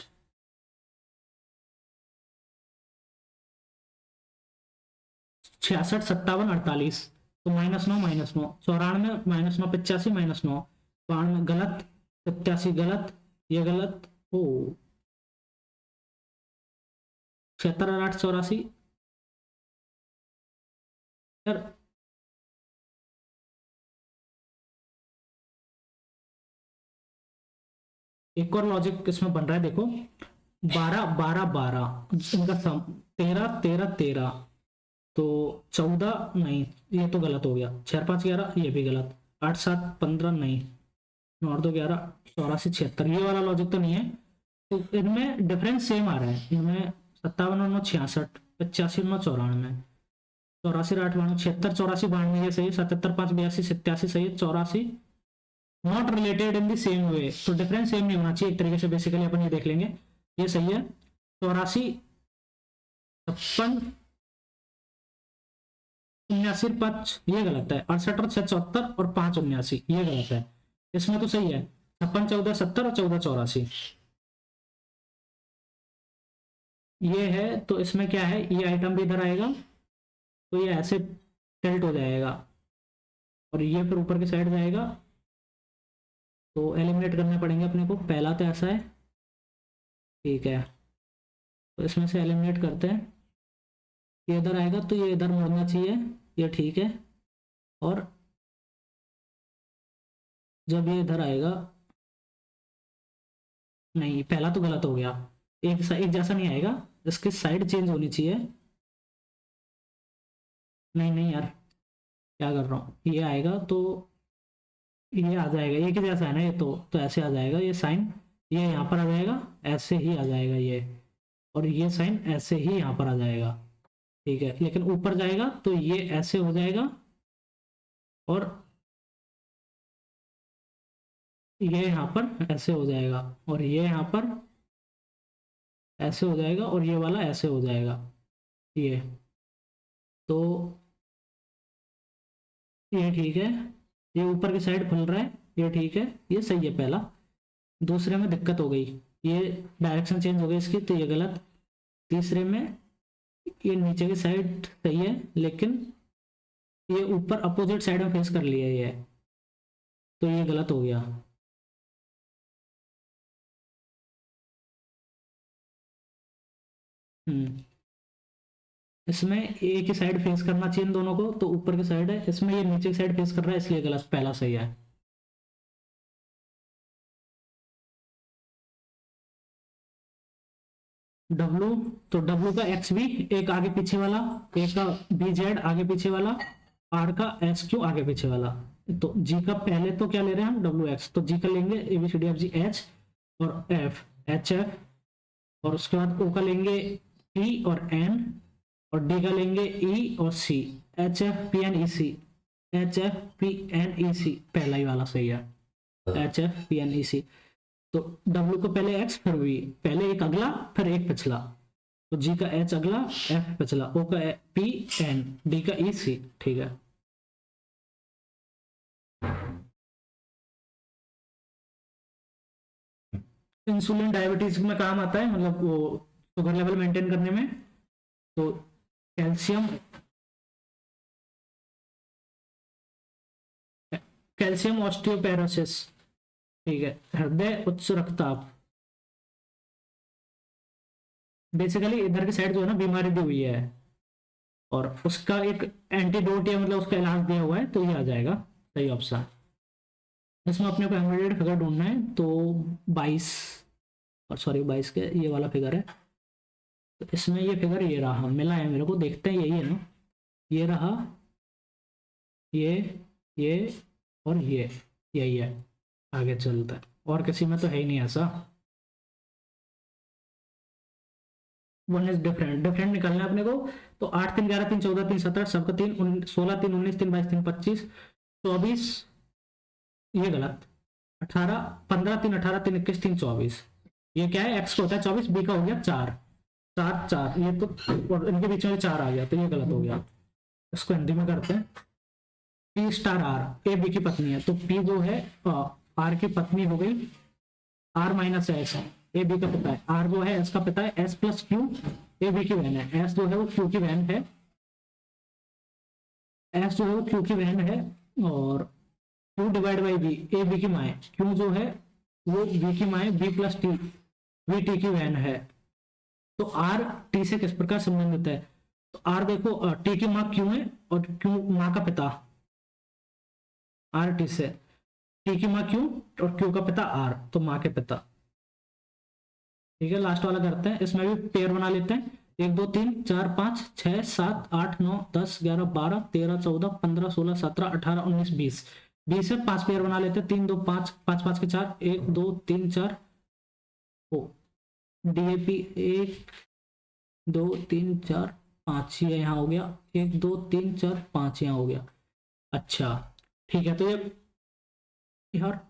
66, 57, 48। तो -9, -9, 94, -9, 85, -9, 92 गलत, 87 गलत, ये गलत। ओ 76 और 8, 84 यार। एक और लॉजिक इसमें बन रहा है, देखो 12, 12, 12 इनका सम, 13, 13, 13, तो 14 नहीं, ये तो गलत हो गया। 4, 5, 11 ये भी गलत। 8, 7, 15 नहीं, 9, 8, 2, 11, 84, 76 ये वाला लॉजिक तो नहीं है। तो इनमें डिफरेंस सेम आ रहा है, इनमें 57, 9, 66, 85, 9, 94, 84, 8, 92, 76, 84, 92 ये सही है। 77, 5, 82, 87 सही है। 84 not related in the same way, तो डिफरेंस सेम नहीं होना चाहिए एक तरीके से। बेसिकली अपन ये देख लेंगे, ये सही है। 84, 56, 79, 5 ये गलत है। 68 और 6, 74 और 5, 79 ये गलत है। इसमें तो सही है 56, 14, 70 और 14, 84 ये है। तो इसमें क्या है, ये आइटम भी इधर आएगा, तो ये ऐसे टिल्ट हो जाएगा और ये फिर ऊपर की साइड जाएगा। तो एलिमिनेट करने पड़ेंगे अपने को। पहला तो ऐसा है, ठीक है, तो इसमें से एलिमिनेट करते हैं। ये इधर आएगा तो ये इधर मुड़ना चाहिए, ये ठीक है। और जब ये इधर आएगा, नहीं पहला तो गलत हो गया, एक जैसा नहीं आएगा, इसकी साइड चेंज होनी चाहिए। नहीं नहीं यार, क्या कर रहा हूँ, ये आएगा तो ये आ जाएगा, एक ही जैसा है ना ये, तो ऐसे आ जाएगा ये साइन, ये यहाँ पर आ जाएगा, ऐसे ही आ जाएगा ये, और ये साइन ऐसे ही यहाँ पर आ जाएगा, ठीक है। लेकिन ऊपर जाएगा तो ये ऐसे हो जाएगा और ये यहाँ पर ऐसे हो जाएगा और ये यहाँ पर ऐसे हो जाएगा और ये वाला ऐसे हो जाएगा। ये तो ये ठीक है, ये ऊपर की साइड खुल रहा है, ये ठीक है, ये सही है पहला। दूसरे में दिक्कत हो गई, ये डायरेक्शन चेंज हो गई इसकी, तो ये गलत। तीसरे में ये नीचे की साइड सही है, लेकिन ये ऊपर अपोजिट साइड में फेस कर लिया ये, तो ये गलत हो गया। इसमें एक ही साइड फेस करना चाहिए इन दोनों को, तो ऊपर की साइड है, इसमें ये नीचे की साइड फेस कर रहा है, इसलिए गलत, पहला सही है। डब्लू, तो डब्लू का एक्स भी, एक आगे पीछे वाला, एक का बी जेड आगे पीछे वाला, आर का एस क्यू आगे पीछे वाला। तो जी का पहले तो क्या ले रहे हैं हम, डब्ल्यू एक्स, तो जी का लेंगे A B C D F G H और एफ, एच एफ, और उसके बाद ओ का लेंगे पी और एन, और डी का लेंगे ई और C, H F P N E C, H F P N E C पहला ही वाला सही है, H F P N E C. तो डब्ल्यू को पहले एक्स फिर वी, पहले एक अगला फिर एक पिछला, तो जी का एच अगला, एफ पिछला, ओ का पी एन, डी का ई सी, ठीक है। इंसुलिन डायबिटीज में काम आता है, मतलब वो शुगर लेवल मेंटेन करने में। तो कैल्शियम, कैल्शियम ऑस्टियोपेरोसिस, ठीक है, हृदय उच्च रक्तचाप, बेसिकली इधर की साइड जो है ना बीमारी दी हुई है, और उसका एक एंटीडोट या मतलब उसका इलाज दिया हुआ है, तो ये आ जाएगा सही ऑप्शन। इसमें अपने को एम्बेडेड फिगर ढूंढना है, तो 22, और सॉरी 22 के ये वाला फिगर है, तो इसमें ये फिगर ये रहा, मिला है मेरे को, देखते हैं यही है ना, ये रहा, ये और ये, यही है। आगे चलता है, और किसी में तो है ही नहीं ऐसा। वन इज डिफरेंट, डिफरेंट निकालना है अपने को। तो 8, 3, 11, 3, 14, 3, 17, सबका 3, 16, 3, 19, 3, 22, 3, 25, 24 ये गलत, 18, 15, 3, 18, 3, 21, 3, 24 ये क्या है, एक्स का होता है 24, बी का हो गया 4, 4, 4 ये तो, और इनके बीच में 4 आ गया, तो ये गलत हो गया। इसको हिंदी में करते हैं। P star R A B की पत्नी है, तो पी जो है आर की पत्नी हो गई, R minus S A B का पिता है, आर जो है एस का पिता है, S plus Q A B की बहन है, एस जो है वो क्यू की बहन है, एस जो है वो क्यू की बहन है, और Q divide by B A B की माँ है, क्यू जो है वो बी की माँ है, B plus T V T की बहन है। तो आर टी से किस प्रकार संबंधित है, तो आर देखो टी की माँ क्यू है और क्यू माँ का पिता, आर टी से, टी की माँ क्यू और क्यू का पिता आर, तो माँ के पिता। ठीक है, लास्ट वाला करते हैं, इसमें भी पेयर बना लेते हैं। 1 2 3 4 5 6 7 8 9 10 11 12 13 14 15 16 17 18 19 20, 20 से 5 पेयर बना लेते हैं। 3 2 5 5 5 के 4, 1 2 3 4 ओ डीएपी 1 2 3 4 5, ये यहाँ हो गया, 1 2 3 4 5 यहाँ हो गया। अच्छा ठीक है, तो ये यार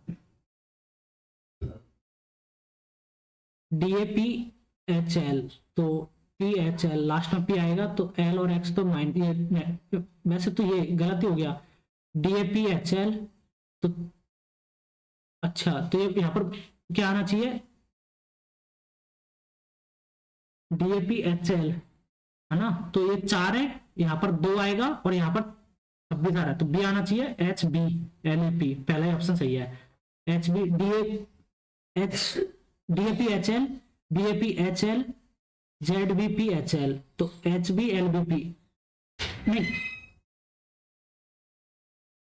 डीएपी एच एल, तो पी एच एल लास्ट में पी आएगा, तो एल और एक्स तो वैसे तो ये गलत ही हो गया, डीएपी एच एल, तो अच्छा तो ये यहाँ पर क्या आना चाहिए, डीएपी एच एल है ना, तो ये 4 है, यहाँ पर 2 आएगा और यहाँ पर 26 आ रहा है, तो बी आना चाहिए, H B L A P, पहला ही ऑप्शन सही है, H B D H DAP H L BAP H L Z B P H L, तो H B L B P नहीं,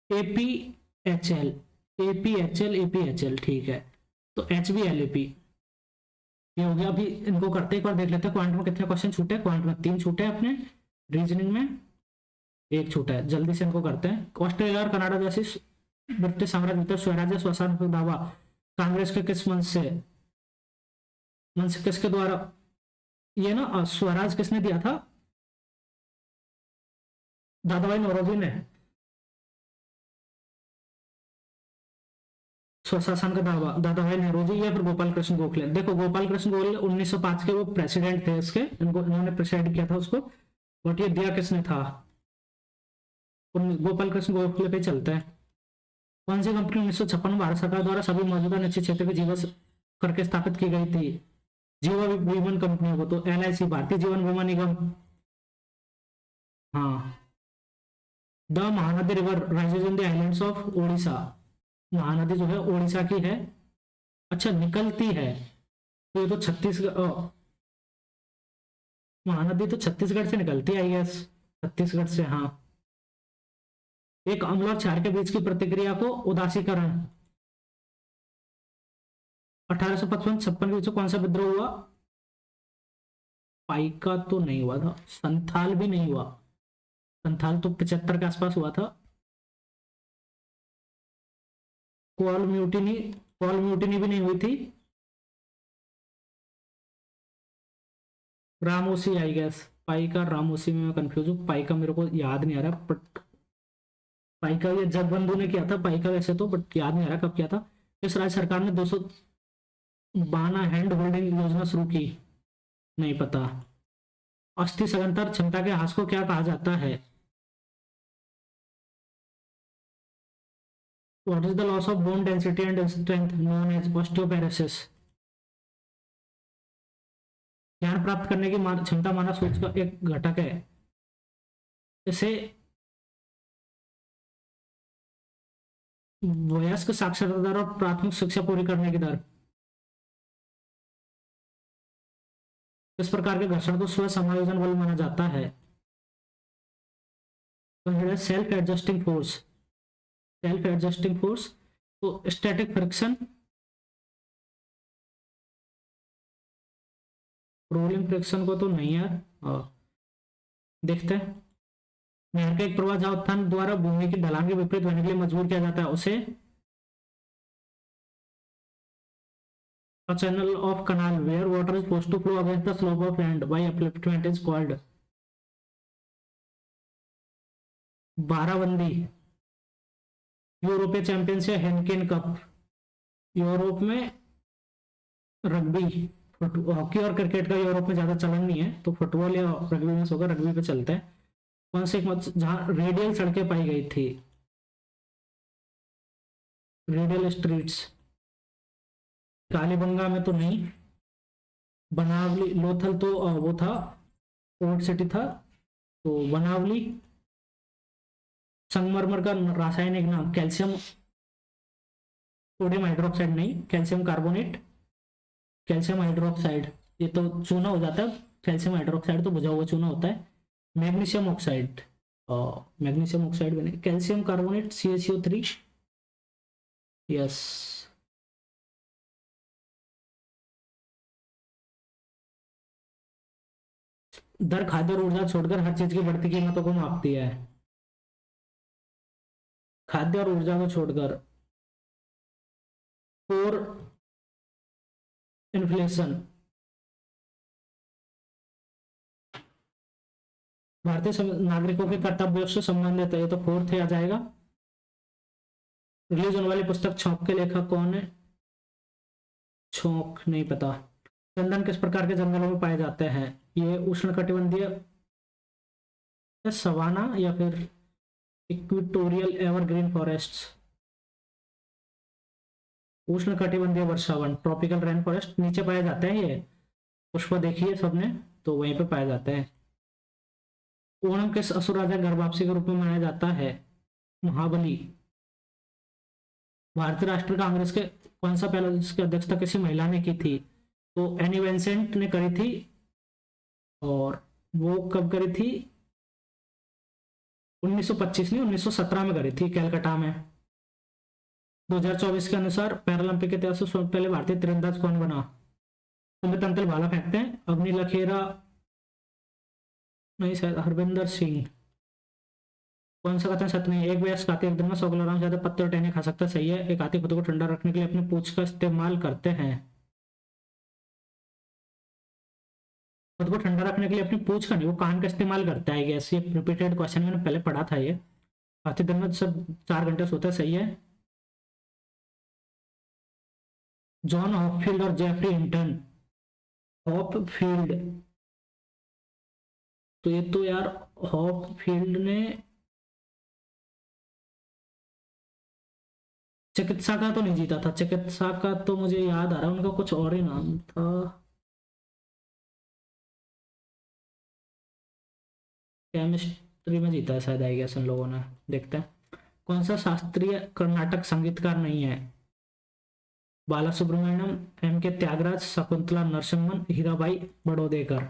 AP H L AP H L AP H L, ठीक है, तो H B L A P ये हो गया। अभी इनको करते एक बार देख लेते हैं क्वांट में कितने क्वेश्चन छूटे, क्वांट में 3 छूटे अपने, रीजनिंग में 1 छूटा है, जल्दी से इनको करते हैं। ऑस्ट्रेलिया और कनाडा जैसे ब्रिटिश साम्राज्य भीतर स्वराज्य स्वशासन का दावा कांग्रेस के किस मंच किसके द्वारा, ये ना स्वराज किसने दिया था, दादा भाई नौरोजी ने, स्वशासन का दावा दादा भाई नेहरू या फिर गोपाल कृष्ण गोखले। देखो गोपाल कृष्ण गोखले 1905 के वो प्रेसिडेंट थे इसके, इन्होंने प्रेसिडेंट किया था उसको, बट ये दिया किसने था, गोपाल कृष्ण गोखले पे चलता है। कौन सी कंपनी 1956 में भारत सरकार द्वारा सभी मौजूदा निश्चित क्षेत्र के जीवन करके स्थापित की गई थी, जीवन बीमा कंपनियों को, तो एलआईसी भारतीय जीवन बीमा निगम। हाँ, the Mahanadi river rises in the islands of Odisha, Mahanadi जो है ओडिशा की है, अच्छा निकलती है, तो ये तो छत्तीसगढ़, महानदी तो छत्तीसगढ़ से निकलती है आई गेस, छत्तीसगढ़ से, हाँ। एक अम्ल और क्षार के बीच की प्रतिक्रिया को उदासीकरण, 1855-56 के बीच कौन सा विद्रोह हुआ, पाइका तो नहीं हुआ था, संथाल भी नहीं हुआ, संथाल तो 75 के आसपास हुआ था। कॉल म्यूटिनी भी नहीं हुई थी, रामोसी आई गेस, पाइका रामोसी में मैं कंफ्यूज हूँ, पाइका मेरे को याद नहीं आ रहा, बट पाइका ये जगबंधु ने किया था पाइका वैसे तो, बट याद नहीं आ रहा कब किया था। इस राज्य सरकार ने 252 हैंड होल्डिंग योजना शुरू की, नहीं पता। अस्थि सघनतर क्षमता के ह्रास को क्या कहा जाता है, what is the loss of bone density and strength known as osteoporosis, ज्ञान प्राप्त करने की क्षमता मानव सोच का एक घटक है, इसे वयस्क साक्षरता दर और प्राथमिक शिक्षा पूरी करने की दर, इस प्रकार के घर्षण को स्व समायोजन बल माना जाता है, तो self adjusting force, self adjusting force, तो स्टैटिक फ्रिक्शन, रोलिंग फ्रिक्शन को तो नहीं यार, देखते हैं। नहर का एक प्रवाह जहां उत्थान द्वारा भूमि की ढलान के विपरीत होने के लिए मजबूर किया जाता है उसे a channel of canal where water is forced to flow against the slope of land by upliftment is called बाराबंदी, यूरोपीय चैंपियंस या हेनकेन कप, यूरोप में रग्बी, हॉकी और क्रिकेट का यूरोप में ज्यादा चलन नहीं है, तो फुटबॉल या रग्बी में होगा, रग्बी पे चलते हैं। कौन से एक मत जहां रेडियल सड़कें पाई गई थी, रेडियल स्ट्रीट्स? कालीबंगा में तो नहीं, बनावली, लोथल तो वो था, ओल्ड सिटी था, तो बनावली। संगमरमर का रासायनिक नाम कैल्शियम, सोडियम हाइड्रोक्साइड नहीं, कैल्शियम कार्बोनेट, कैल्शियम हाइड्रोक्साइड, ये तो चूना हो जाता है, कैल्शियम हाइड्रोक्साइड तो बुझा हुआ चूना होता है। मैग्नीशियम ऑक्साइड, मैग्नीशियम ऑक्साइड भी नहीं, कैल्शियम कार्बोनेट CaCO3, यस। दर खाद्य और ऊर्जा छोड़कर हर चीज की बढ़ती कीमतों को मापती है, खाद्य और ऊर्जा को छोड़कर। कोर इन्फ्लेशन, भारतीय नागरिकों के कर्तव्यों से संबंधित है, ये तो फोर्थ है, आ जाएगा। रिलीज होने वाली पुस्तक छौंक के लेखक कौन है? छौंक नहीं पता। चंदन किस प्रकार के जंगलों में पाए जाते हैं? ये उष्णकटिबंधीय, सवाना या फिर इक्वेटोरियल एवरग्रीन फॉरेस्ट? उष्णकटिबंधीय वर्षावन, ट्रॉपिकल रेन फॉरेस्ट नीचे पाए जाते हैं। ये पुष्प देखिए सबने, तो वहीं पे पाए जाते हैं। ओणम किस असुर राजा घर वापसी के रूप में मनाया जाता है? महाबली। भारतीय राष्ट्रीय कांग्रेस के कौन सा पहला, जिसकी अध्यक्षता किसी महिला ने की थी? तो एनी बेसेंट ने करी थी, और वो कब करी थी? 1925 नहीं, 1917 में करी थी, कैलकाटा में। 2024 के अनुसार पैरालंपिक इतिहास में पहले भारतीय तीरंदाज कौन बना? सुमित अंतल भाला फेंकते हैं, अग्नि लखेरा नहीं, शायद हरविंदर सिंह। कौन सा कथन सत्य नहीं? एक वयस्क हाथी एक दिन में 100 किलोग्राम से ज्यादा पत्ते और टहनियां खा सकता है, सही है। एक हाथी खुद को ठंडा रखने के लिए अपनी पूंछ का इस्तेमाल करते हैं, खुद को ठंडा रखने के लिए अपनी पूंछ का नहीं, वो कान का इस्तेमाल करता है। ये रिपीटेड क्वेश्चन मैंने पहले पढ़ा था। ये हाथी दिन में सब 4 घंटे सोता है, सही है। जॉन हॉपफील्ड और जेफरी हिंटन, हॉपफील्ड, तो ये तो यार हॉपफील्ड ने चिकित्सा का तो नहीं जीता था, चिकित्सा का तो मुझे याद आ रहा है, उनका कुछ और ही नाम था। केमिस्ट्री में जीता है शायद, आई गेस, उन लोगों ने। देखते हैं। कौन सा शास्त्रीय कर्नाटक संगीतकार नहीं है? बाला सुब्रमण्यम, M.K. त्यागराज, शकुंतला नरसिम्हन, हीराबाई बड़ोदेकर।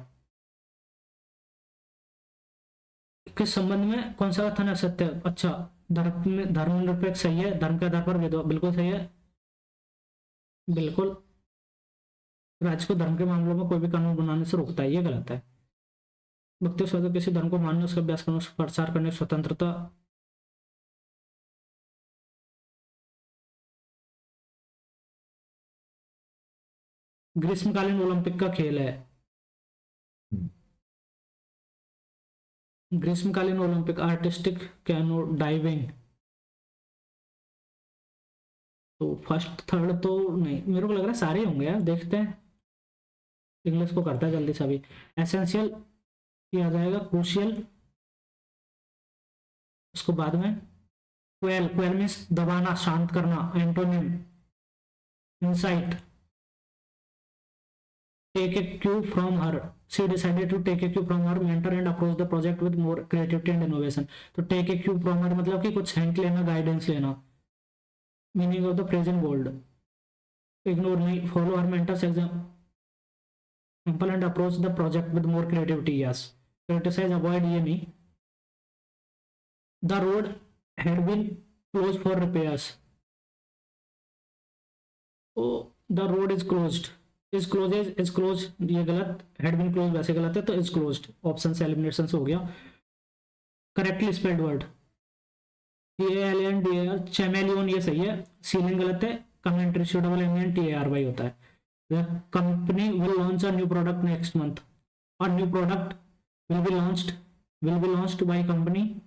किस संबंध में कौन सा कथन है सत्य? अच्छा, धर्मनिरपेक्ष, सही है। धर्म के आधार पर भेदभाव, बिल्कुल सही है, बिल्कुल। राज्य को धर्म के मामलों में कोई भी कानून बनाने से रोकता है, ये गलत है। व्यक्ति स्वतः किसी धर्म को मानने, उसका अभ्यास करने, उसका प्रचार करने की स्वतंत्रता। ग्रीष्मकालीन ओलंपिक का खेल है, ग्रीष्मकालीन ओलंपिक आर्टिस्टिक कैनो डाइविंग। तो फर्स्ट थर्ड तो नहीं, मेरे को लग रहा है सारे होंगे यार, देखते हैं। इंग्लिश को करता है जल्दी से अभी। एसेंशियल ये आ जाएगा, क्रूशियल उसको बाद में। क्वेल, क्वेल मीन्स दबाना, शांत करना। Antonym insight, take a cue from her, she decided to take a cue from her mentor and approach the project with more creativity and innovation। तो take a cue from her मतलब कि कुछ hint लेना, guidance लेना। Meaning of the present gold, ignore नहीं, follow her mentors example and approach the project with more creativity, yes. Criticise, avoid, ये नहीं। The road had been close for repairs, तो the road is closed, is close, is close ये गलत, had been close वैसे गलत है, तो is closed option से एलिमिनेशन से हो गया। Correctly spelled word, CALNDAR, chameleon, ये सही है। सीलिंग गलत है, कमेंट्री CAMENTARY होता है। The company will launch a new product next month, a new product will be launched by company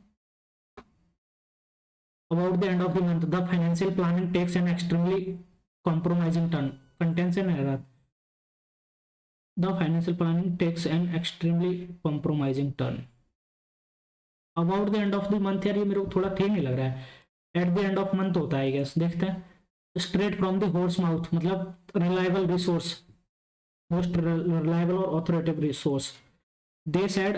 about the end of the month। The financial planning takes an extremely compromising turn, contains an error। The financial planning takes an extremely compromising turn। About the end of the month, यार ये मेरे को थोड़ा ठीक नहीं लग रहा है, at the end of month होता है गैस, देखते हैं। Straight from the horse mouth, मतलब रिलायबल रिसोर्स, मोस्ट रिलायबल और authoritative resource. They said,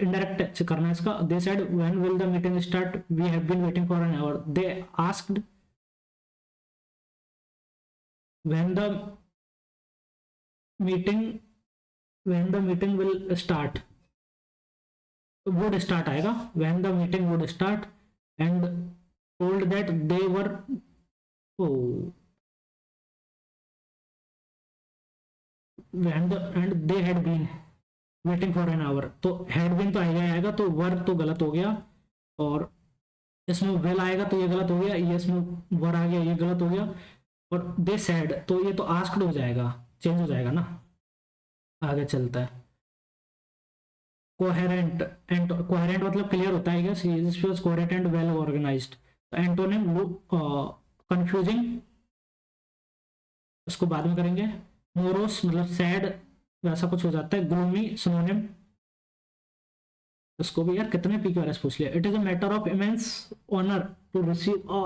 indirect करना है इसका, they said when will the meeting start, we have been waiting for an hour, they asked when the meeting, when the meeting will start, would start आएगा, when the meeting would start, and told that they were, and they had been waiting for an hour, तो had been तो आएगा, तो वर तो गलत हो गया, और इसमें वेल आएगा तो ये गलत हो गया, ये इसमें वर आ गया, ये गलत हो गया, और दे सैड तो ये तो आस्क्ड हो जाएगा, चेंज हो जाएगा ना। आगे चलता है। कोहेरेंट, एंड कोहेरेंट मतलब क्लियर होता है, coherent and well organised. Antonym confusing, इसको बाद में करेंगे। मोरोस मतलब सैड, वैसा कुछ हो जाता है। ग्लूमी सिनोनिम, इसको भी यार कितने PQRS पूछ लिया। It is a matter of immense honour to receive a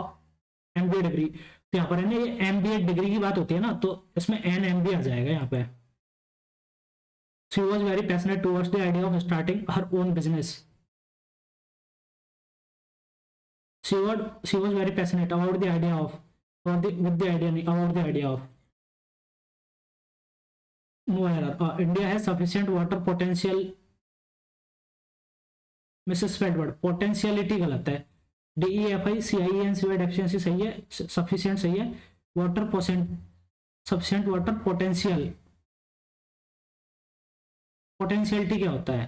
MBA degree, तो यहाँ पर है ना, ये MBA डिग्री की बात होती है ना, तो इसमें एन MBA आ जाएगा यहाँ पे। She was very passionate towards the idea of starting her own business, she was very passionate about the idea of, or with the idea नहीं, about the idea of. No error. India has sufficient water potential, Mrs Spedward, potentiality गलत है, DEFICIENC deficiency सही है, sufficient सही है, water sufficient water potential, potentiality क्या होता है,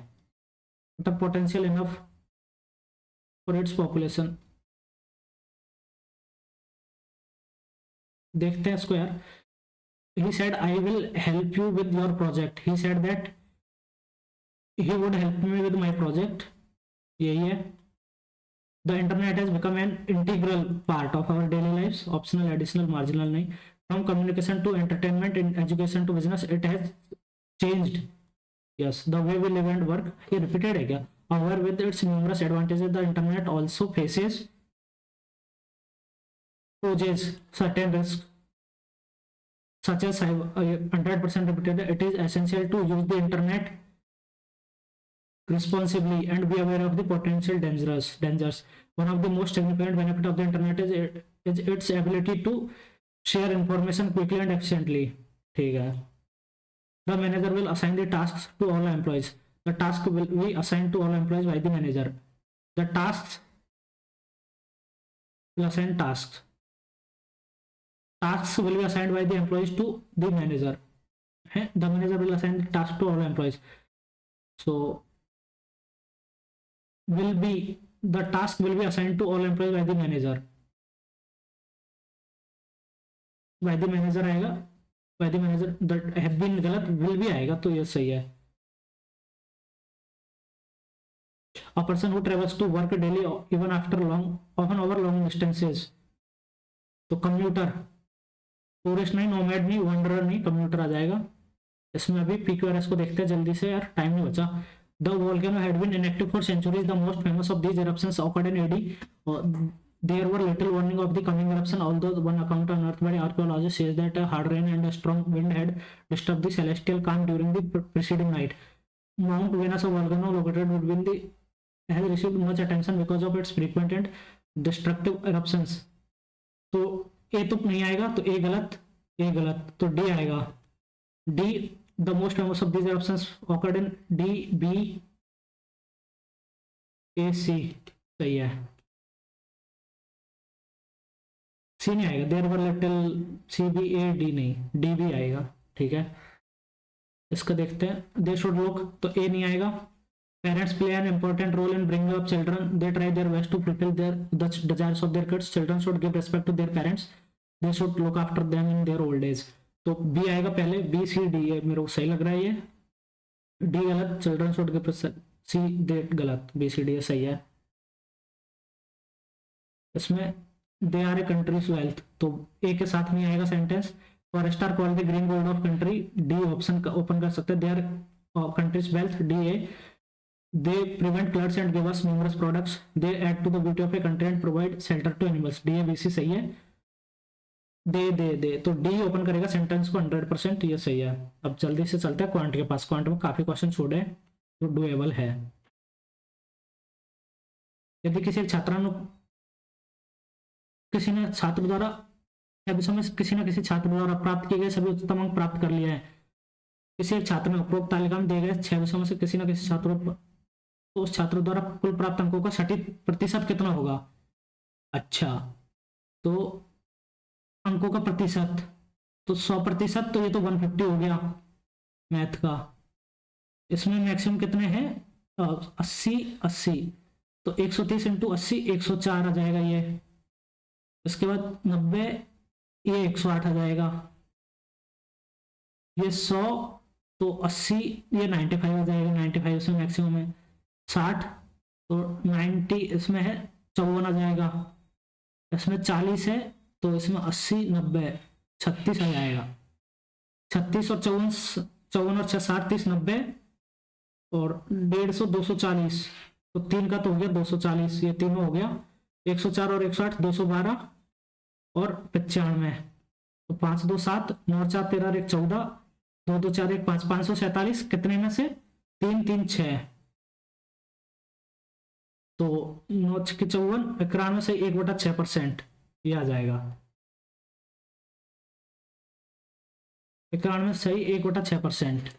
water potential enough for its population. देखते हैं इसको यार। he said I will help you with your project, he said that he would help me with my project, यही है। the internet has become an integral part of our daily lives, optional, additional, marginal नहीं, from communication to entertainment, in education to business, it has changed, yes, the way we live and work। ये repeated है क्या? however with its numerous advantages the internet also faces, poses certain risks such as 100% repeated, it is essential to use the internet responsibly and be aware of the potential dangers. One of the most significant benefit of the internet is its ability to share information quickly and efficiently, ठीक है। The manager will assign the tasks to all employees, the task will be assigned to all employees by the manager, the tasks will assign tasks will be assigned by the employees to the manager, the manager will assign the task to all employees, so the task will be assigned to all employees by the manager, आएगा, by the manager, that have been गलत, will be आएगा, तो ये सही है। a person who travels to work daily even after often over long distances, तो commuter, tourist नहीं, nomad नहीं, वंडरर नहीं, कम्यूटर आ जाएगा। इसमें अभी PQRS को देखते हैं जल्दी से यार, टाइम नहीं बचा। The volcano had been inactive for centuries, the most famous of these eruptions occurred in AD, there were little warning of the coming eruption, although one account unearthed by archaeologists says that a hard rain and a strong wind had disturbed the celestial calm during the preceding night. Mount Venus, a volcano located between the, has received much attention because of its frequent and destructive eruptions, तो ए तो नहीं आएगा, तो ए गलत, तो D आएगा। D, the most famous of these eruptions occurred in D, B, A, C, सही है। सी नहीं आएगा, there were little, C, B, A, D नहीं, D, B आएगा, ठीक है। इसका देखते हैं। दे शुड लुक, तो ए नहीं आएगा। Parents play an important role in bringing up children, they try their best to fulfil their the desires of their kids, children should give respect to their parents, they should look after them in their old age, तो B आएगा पहले, B C D है, मेरे को सही लग रहा है ये। डी गलत, चिल्ड्रन शुड गिव, सी डेट गलत, बी सी डी सही है। इसमें they are a country's wealth, तो ए के साथ नहीं आएगा sentence. Forest are called the green gold of country, D option ओपन कर सकते हैं, they are country's wealth, D A. They prevent floods and give us numerous products, they add to the beauty of a country and provide shelter to animals. D A B सी सही है। दे तो D open करेगा sentence को 100%, ये सही है। अब जल्दी से चलता है क्वांट के पास। क्वांट में काफी क्वेश्चन छोड़े जो डुएबल है। यदि किसी छात्रानु किसी ने छात्र द्वारा विषय में किसी न किसी छात्र द्वारा प्राप्त किए गए सभी उच्चतम अंक प्राप्त कर लिए हैं, किसी एक छात्र ने उपरोक्त तालिका में दिए गए 6 विषयों में से किसी न किसी छात्र तो उस छात्र द्वारा कुल प्राप्त अंकों का सटीक प्रतिशत कितना होगा। अच्छा, तो अंकों का प्रतिशत तो 100%, तो ये तो 150 हो गया मैथ का। इसमें मैक्सिमम कितने हैं 80 तो 130 इंटू 80 104 आ जाएगा ये। इसके बाद 90 ये 108 आ जाएगा। ये 100 तो 80 ये 95 आ जाएगा। 95 इसमें मैक्सिमम है। 60 तो 90 इसमें है 54 आ जाएगा। इसमें 40 है तो इसमें 80 90 36 आ जाएगा। 36 और 54 और 6 60 30 90 और 150 240 तो 3 का तो हो गया 240, ये तीनों हो गया। 104 और 108 212 और 95 तो 5 2 7 9 4 13 और 1 14 2 2 4 1 5 547 कितने में से 3 3 6 तो 9 6 54 91 से 1/6% ये आ जाएगा। 91 सही 1/6%।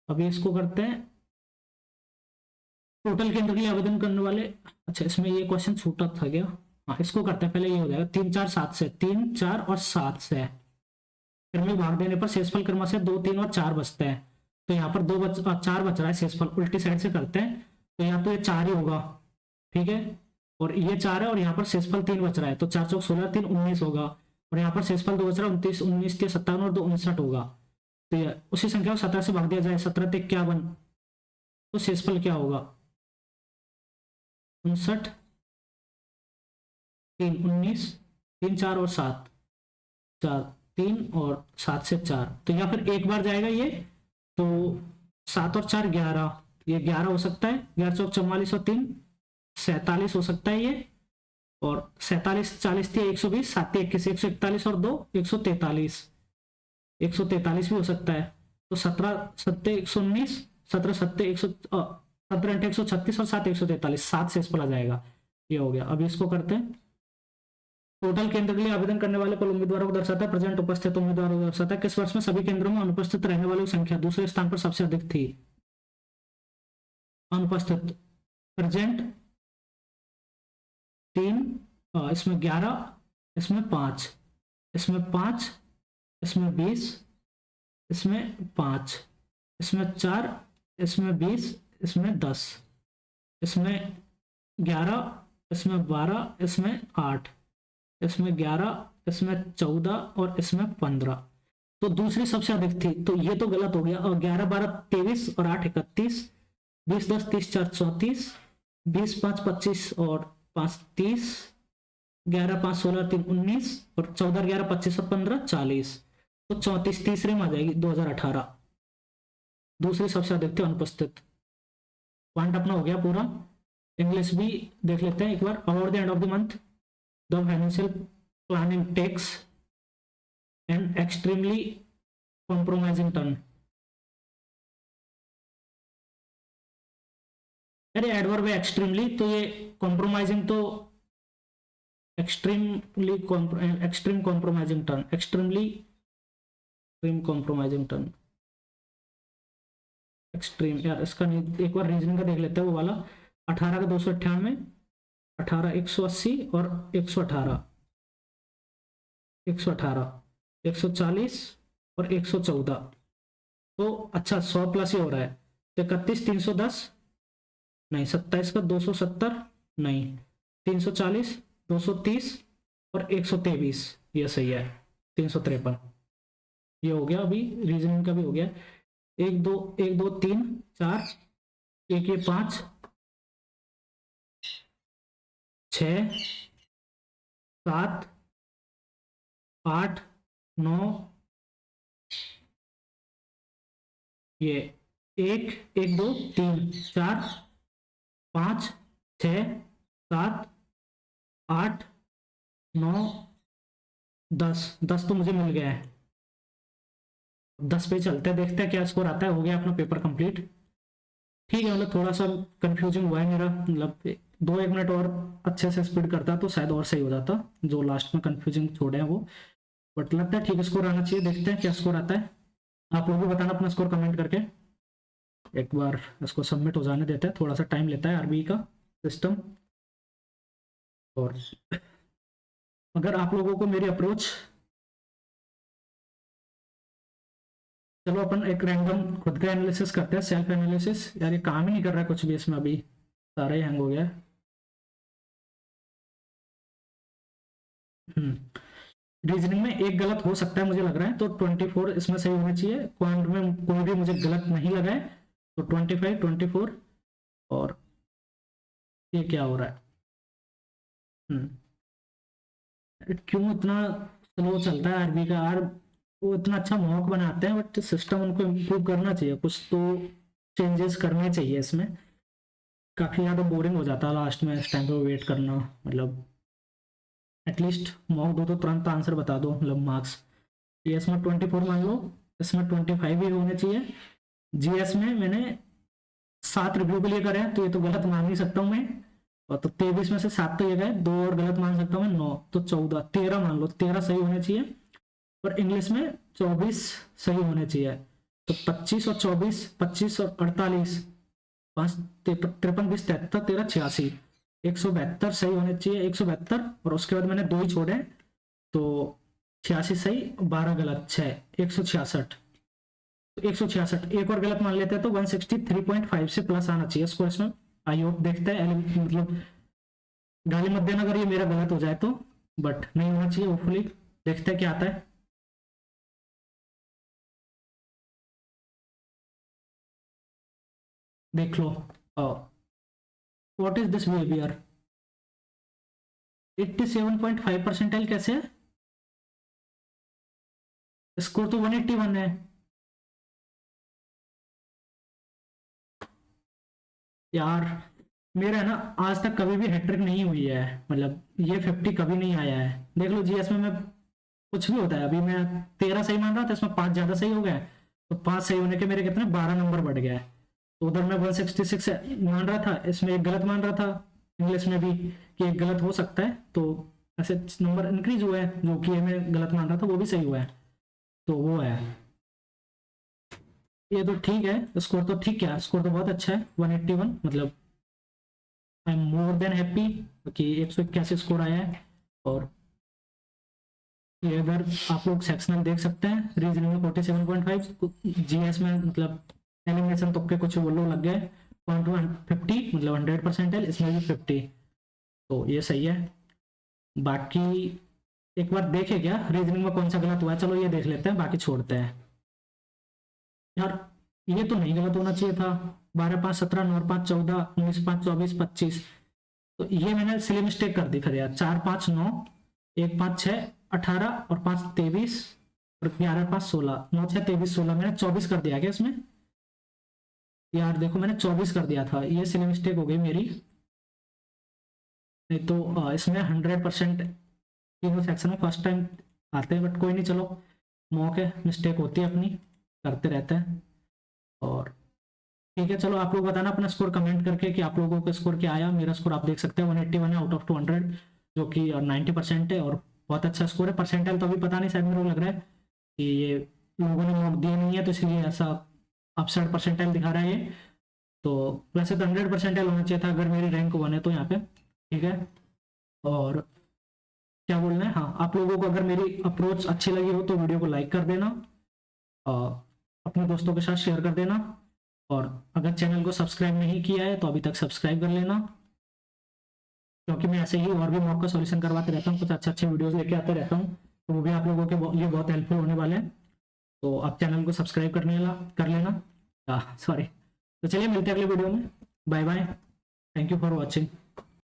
अभी इसको करते हैं टोटल केंद्र के लिए आवेदन करने वाले। अच्छा, इसमें ये क्वेश्चन छूटा था क्या। हाँ, इसको करते हैं पहले। ये हो जाएगा 3 4 7 से 3 4 और 7 से क्रमिक भाग देने पर शेषफल क्रम से 2 3 और 4 बचते हैं। तो यहाँ पर 4 बच रहा है शेषफल। उल्टी साइड से करते हैं तो यहाँ तो ये 4 ही होगा, ठीक है। और ये 4 है और यहाँ पर शेषफल 3 बच रहा है तो 4 4 16 3 19 होगा। और यहाँ पर शेषफल 2 बच रहा है 29 19 के 57 और 2 59 होगा। तो ये उसी संख्या को 17 से भाग दिया जाए 17 ते 51 तो शेषफल क्या होगा 59 3 19 3 4 और 7 4 3 और 7 से 4 तो या फिर एक बार जाएगा ये तो 7 और 4 11 ये 11 हो सकता है। 11 चौक 44 और 3 47 हो सकता है ये। और 47 40 थी 120 7 21 141 और 2 143 143 भी हो सकता है। तो 17 7 119 17 7 17 136 और 7 143 7 से इस पर आ जाएगा। ये हो गया। अभी इसको करते हैं। टोटल केंद्र के लिए आवेदन करने वाले कुल उम्मीदवारों को दर्शाता है। प्रेजेंट उपस्थित उम्मीदवारों को दर्शाता है। किस वर्ष में सभी केंद्रों में अनुपस्थित रहने वालों की संख्या दूसरे स्थान पर सबसे अधिक थी। अनुपस्थित प्रेजेंट 3 इसमें 11 इसमें 5 इसमें 5 इसमें 20 इसमें 5 इसमें 4 इसमें 20 इसमें 10 इसमें 11 इसमें 12 इसमें 8 इसमें 11 इसमें 14 और इसमें 15 तो दूसरी सबसे अधिक थी। तो ये तो गलत हो गया। और 11 12 23 और 8 31 20 10 30 4 34 20 5 25 और 5 30 11 5 16 3 19 और 14 11 25 और 15 40 तो 34 तीसरे में आ जाएगी 2018 दूसरी सबसे अधिक थी अनुपस्थित। पॉइंट अपना हो गया पूरा। इंग्लिश भी देख लेते हैं एक बार। About the end of the month the financial planning takes and extremely compromising turn. अरे एडवर्ब है एक्सट्रीमली तो ये कॉम्प्रोमाइजिंग तो extremely extreme compromising turn extremely extreme compromising turn extreme. यार इसका एक बार रीजनिंग का देख लेते हैं वो वाला। 18 का 298 18 180 और 118 140 और 114 तो अच्छा 100 प्लस ही हो रहा है। 31 310 नहीं 27 का 270 नहीं 340 230 और 123 ये सही है 353 ये हो गया। अभी रीजनिंग का भी हो गया। 1 2 1 2 3 4 1 ये 5 6 7 8 9, ये 1 1 2 3 4 5 6 7 8 9 10 10 तो मुझे मिल गया है। 10 पे चलते हैं, देखते हैं क्या स्कोर आता है। हो गया अपना पेपर कंप्लीट। ठीक है, मतलब थोड़ा सा कंफ्यूजिंग हुआ है मेरा, मतलब 2-1 मिनट और अच्छे से स्पीड करता तो शायद और सही हो जाता, जो लास्ट में कंफ्यूजिंग छोड़े हैं वो। बट लगता है ठीक स्कोर आना चाहिए। देखते हैं क्या स्कोर आता है। आप लोग भी बताना अपना स्कोर कमेंट करके। एक बार इसको सबमिट हो जाने देते हैं, थोड़ा सा टाइम लेता है आरबीआई का सिस्टम। और अगर आप लोगों को मेरी अप्रोच, चलो अपन एक रैंडम खुद का एनालिसिस करते हैं, सेल्फ एनालिसिस। यार ये काम ही नहीं कर रहा है कुछ भी इसमें, अभी सारा ही हैंग हो गया है। रीजनिंग में एक गलत हो सकता है मुझे लग रहा है, तो 24 इसमें सही होना चाहिए। क्वांट में कोई भी मुझे गलत नहीं लगा है, तो 25 24। और ये क्या हो रहा है? क्यों इतना स्लो चलता है आरबी का यार? वो इतना अच्छा मॉक बनाते हैं, बट सिस्टम उनको इम्प्रूव करना चाहिए, कुछ तो चेंजेस करने चाहिए इसमें। काफी ज्यादा बोरिंग हो जाता है लास्ट में इस टाइम पे वेट करना। मतलब एटलीस्ट मॉक दो तो तुरंत आंसर बता दो, मतलब मार्क्स। ये इसमें 24 मान लो, इसमें 25 भी होने चाहिए। जीएस में मैंने 7 रिव्यू के लिए करे हैं, तो ये तो गलत मान नहीं सकता हूँ मैं। और तो 23 में से 7 तो ये गए, 2 और गलत मान सकता हूँ मैं, 9 तो 14 13 मान लो, 13 सही होने चाहिए। और इंग्लिश में 24 सही होने चाहिए। तो 25 और 24, 25 और 48, 5 53 20 73 13 86, 172 सही होने चाहिए, 172। और उसके बाद मैंने 2 ही छोड़े, तो 86 सही, 12 गलत, 6 166। तो 166 एक और गलत मान लेते हैं, तो 163.5 से प्लस आना चाहिए स्कोर इसमें। आई होप, देखते हैं, मतलब गाली मत देना अगर ये मेरा गलत हो जाए तो, बट नहीं होना चाहिए होपफुली। देखते हैं क्या आता है। देख लो। What is this behaviour? 87.5 कैसे है? स्कोर तो 181 है यार। मेरा है ना, आज तक कभी भी हैट्रिक नहीं हुई है, मतलब ये 50 कभी नहीं आया है। देख लो जीएस में मैं कुछ भी होता है, अभी मैं 13 सही मान रहा था, इसमें 5 ज्यादा सही हो गए, तो 5 सही होने के मेरे कितने 12 नंबर बढ़ गया है। तो उधर मैं 166 मान रहा था, इसमें एक गलत मान रहा था, इंग्लिश में भी कि एक गलत हो सकता है, तो ऐसे नंबर इंक्रीज हुआ है। जो कि मैं गलत मान रहा था वो भी सही हुआ है, तो वो है। ये तो ठीक है, स्कोर तो ठीक है, स्कोर तो बहुत अच्छा है 181। मतलब I am more than happy कि 181 स्कोर आया है। और ये अगर आप लोग सेक्शनल देख सकते हैं, रीजनिंग में 47.5, जीएस में मतलब एलिमिनेशन तुक्के कुछ वो लोग लग गए, 50 मतलब 100% है, इसमें भी 50, तो ये सही है। बाकी एक बार देखे क्या रीजनिंग में कौन सा गलत हुआ है, चलो ये देख लेते हैं, बाकी छोड़ते हैं। यार ये तो नहीं गलत होना चाहिए था। 12 5 17 9 5 14 19 5 24 25, तो ये मैंने सिली मिस्टेक कर दी फिर यार। 4 5 9 1 5 6 18 और 5 23 और 11 5 16, 9 6 23 16, मैंने 24 कर दिया क्या इसमें? यार देखो मैंने 24 कर दिया था, ये सिली मिस्टेक हो गई मेरी। नहीं तो इसमें 100% तीनों सेक्शन में फर्स्ट टाइम आते हैं, बट कोई नहीं, चलो मौके मिस्टेक होती है अपनी, करते रहते हैं। और ठीक है, चलो आप लोग बताना अपना स्कोर कमेंट करके कि आप लोगों का स्कोर क्या आया। मेरा स्कोर आप देख सकते हैं 181 है आउट ऑफ 200, जो कि 90% है, और बहुत अच्छा स्कोर है। परसेंटाइल तो अभी पता नहीं, शायद मेरे को लग रहा है कि ये लोगों ने मॉक दिए नहीं है, तो इसलिए ऐसा अपसाइड परसेंटाइल दिखा रहा है ये। तो वैसे तो 100% होना चाहिए था अगर मेरी रैंक 1 है तो यहाँ पे, ठीक है। और क्या बोलना है, हाँ, आप लोगों को अगर मेरी अप्रोच अच्छी लगी हो तो वीडियो को लाइक कर देना, और अपने दोस्तों के साथ शेयर कर देना। और अगर चैनल को सब्सक्राइब नहीं किया है तो अभी तक सब्सक्राइब कर लेना, क्योंकि मैं ऐसे ही और भी मॉक का सॉल्यूशन करवाते रहता हूँ, कुछ अच्छे अच्छे वीडियोस लेके आते रहता हूँ, तो वो भी आप लोगों के लिए बहुत हेल्पफुल होने वाले हैं। तो आप चैनल को सब्सक्राइब कर लेना, सॉरी। तो चलिए मिलते हैं अगले वीडियो में। Bye bye, thank you for watching.